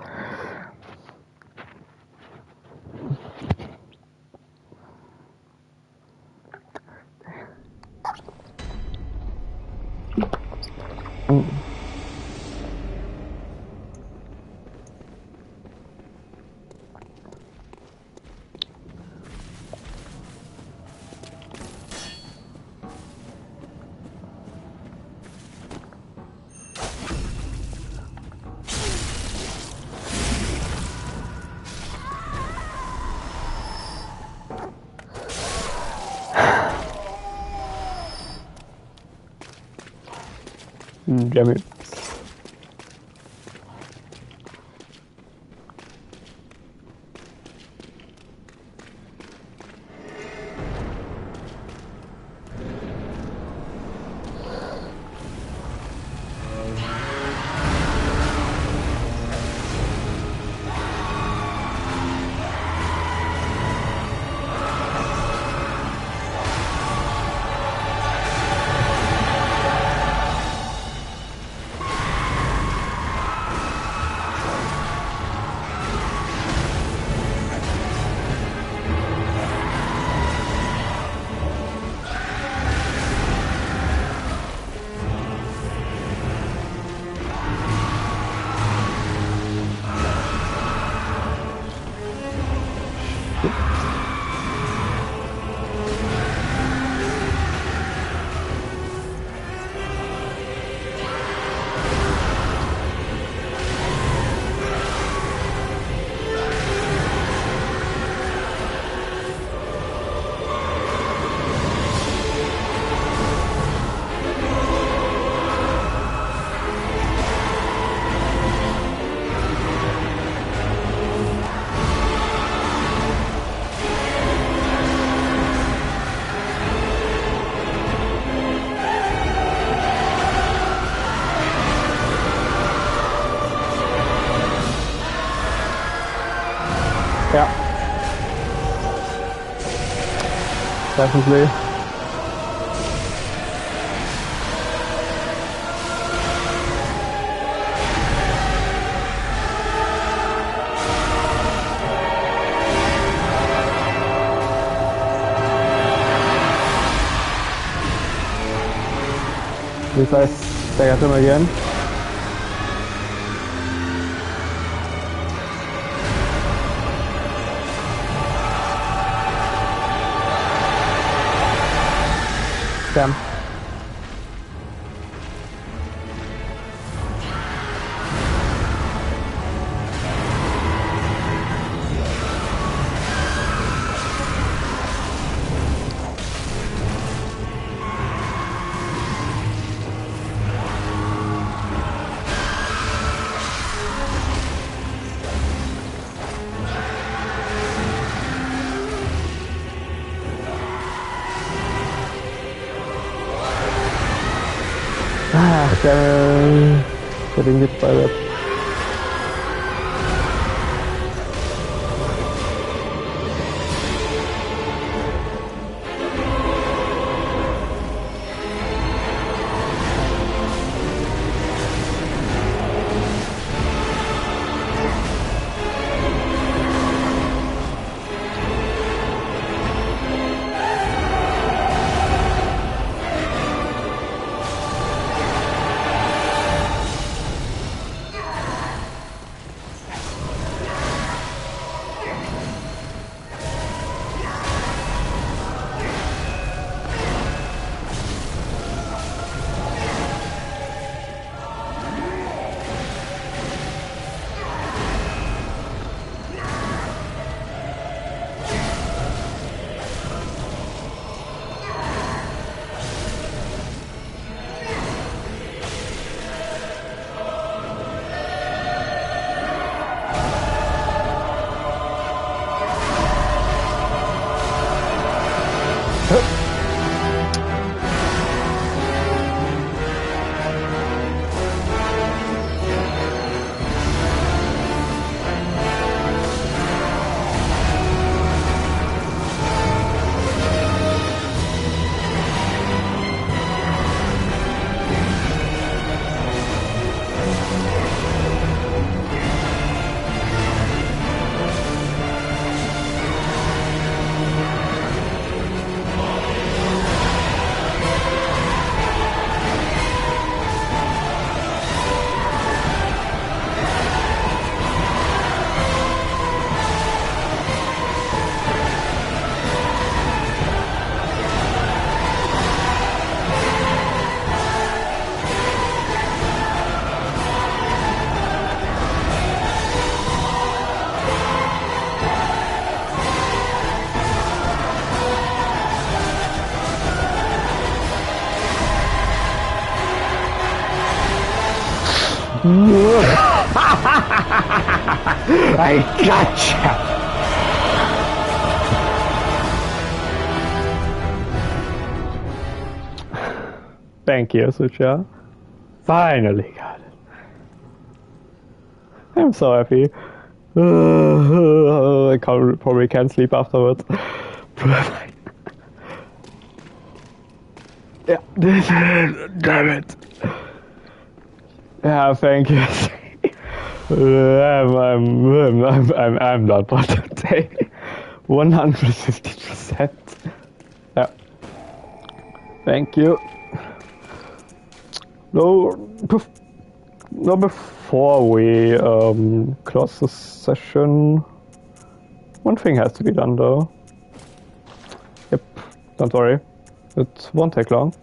Damn it. Yeah. Definitely. At least I staggered him again. Damn. Ah, getting hit by that. I gotcha! Thank you, Sucha. Finally got it. I'm so happy. I probably can't sleep afterwards. Yeah, this is, damn it. Yeah, thank you. I'm not for today. 150%. Yeah. Thank you. No, before we close this session, one thing has to be done though. Yep, don't worry. It won't take long.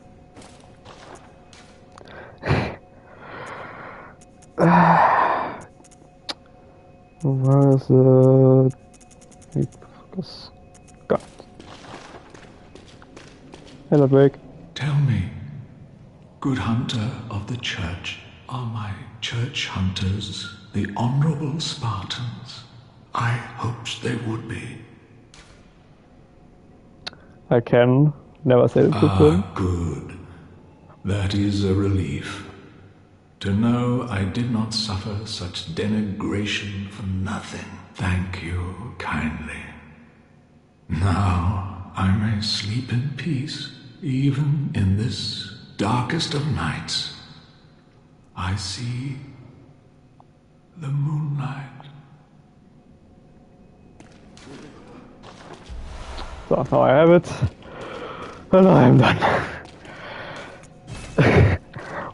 Where is it? Got it. Hello, Blake. Tell me, good hunter of the church, are my church hunters the honorable Spartans? I hoped they would be. I can never say the truth. Good. That is a relief. To know I did not suffer such denigration for nothing. Thank you kindly. Now I may sleep in peace, even in this darkest of nights. I see the moonlight. So now I have it, and I am done.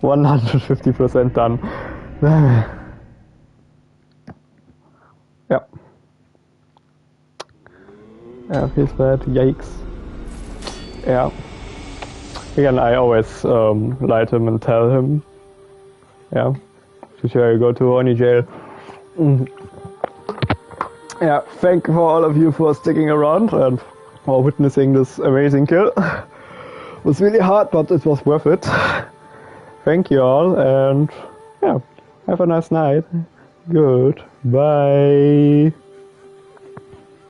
150% done. Yeah. Yeah, feels bad. Yikes. Yeah. Again, I always lie to him and tell him. Yeah. Sure, you go to Oni jail. Yeah, thank you for all of you for sticking around and for witnessing this amazing kill. It was really hard, but it was worth it. Thank you all, and yeah, have a nice night. Goodbye.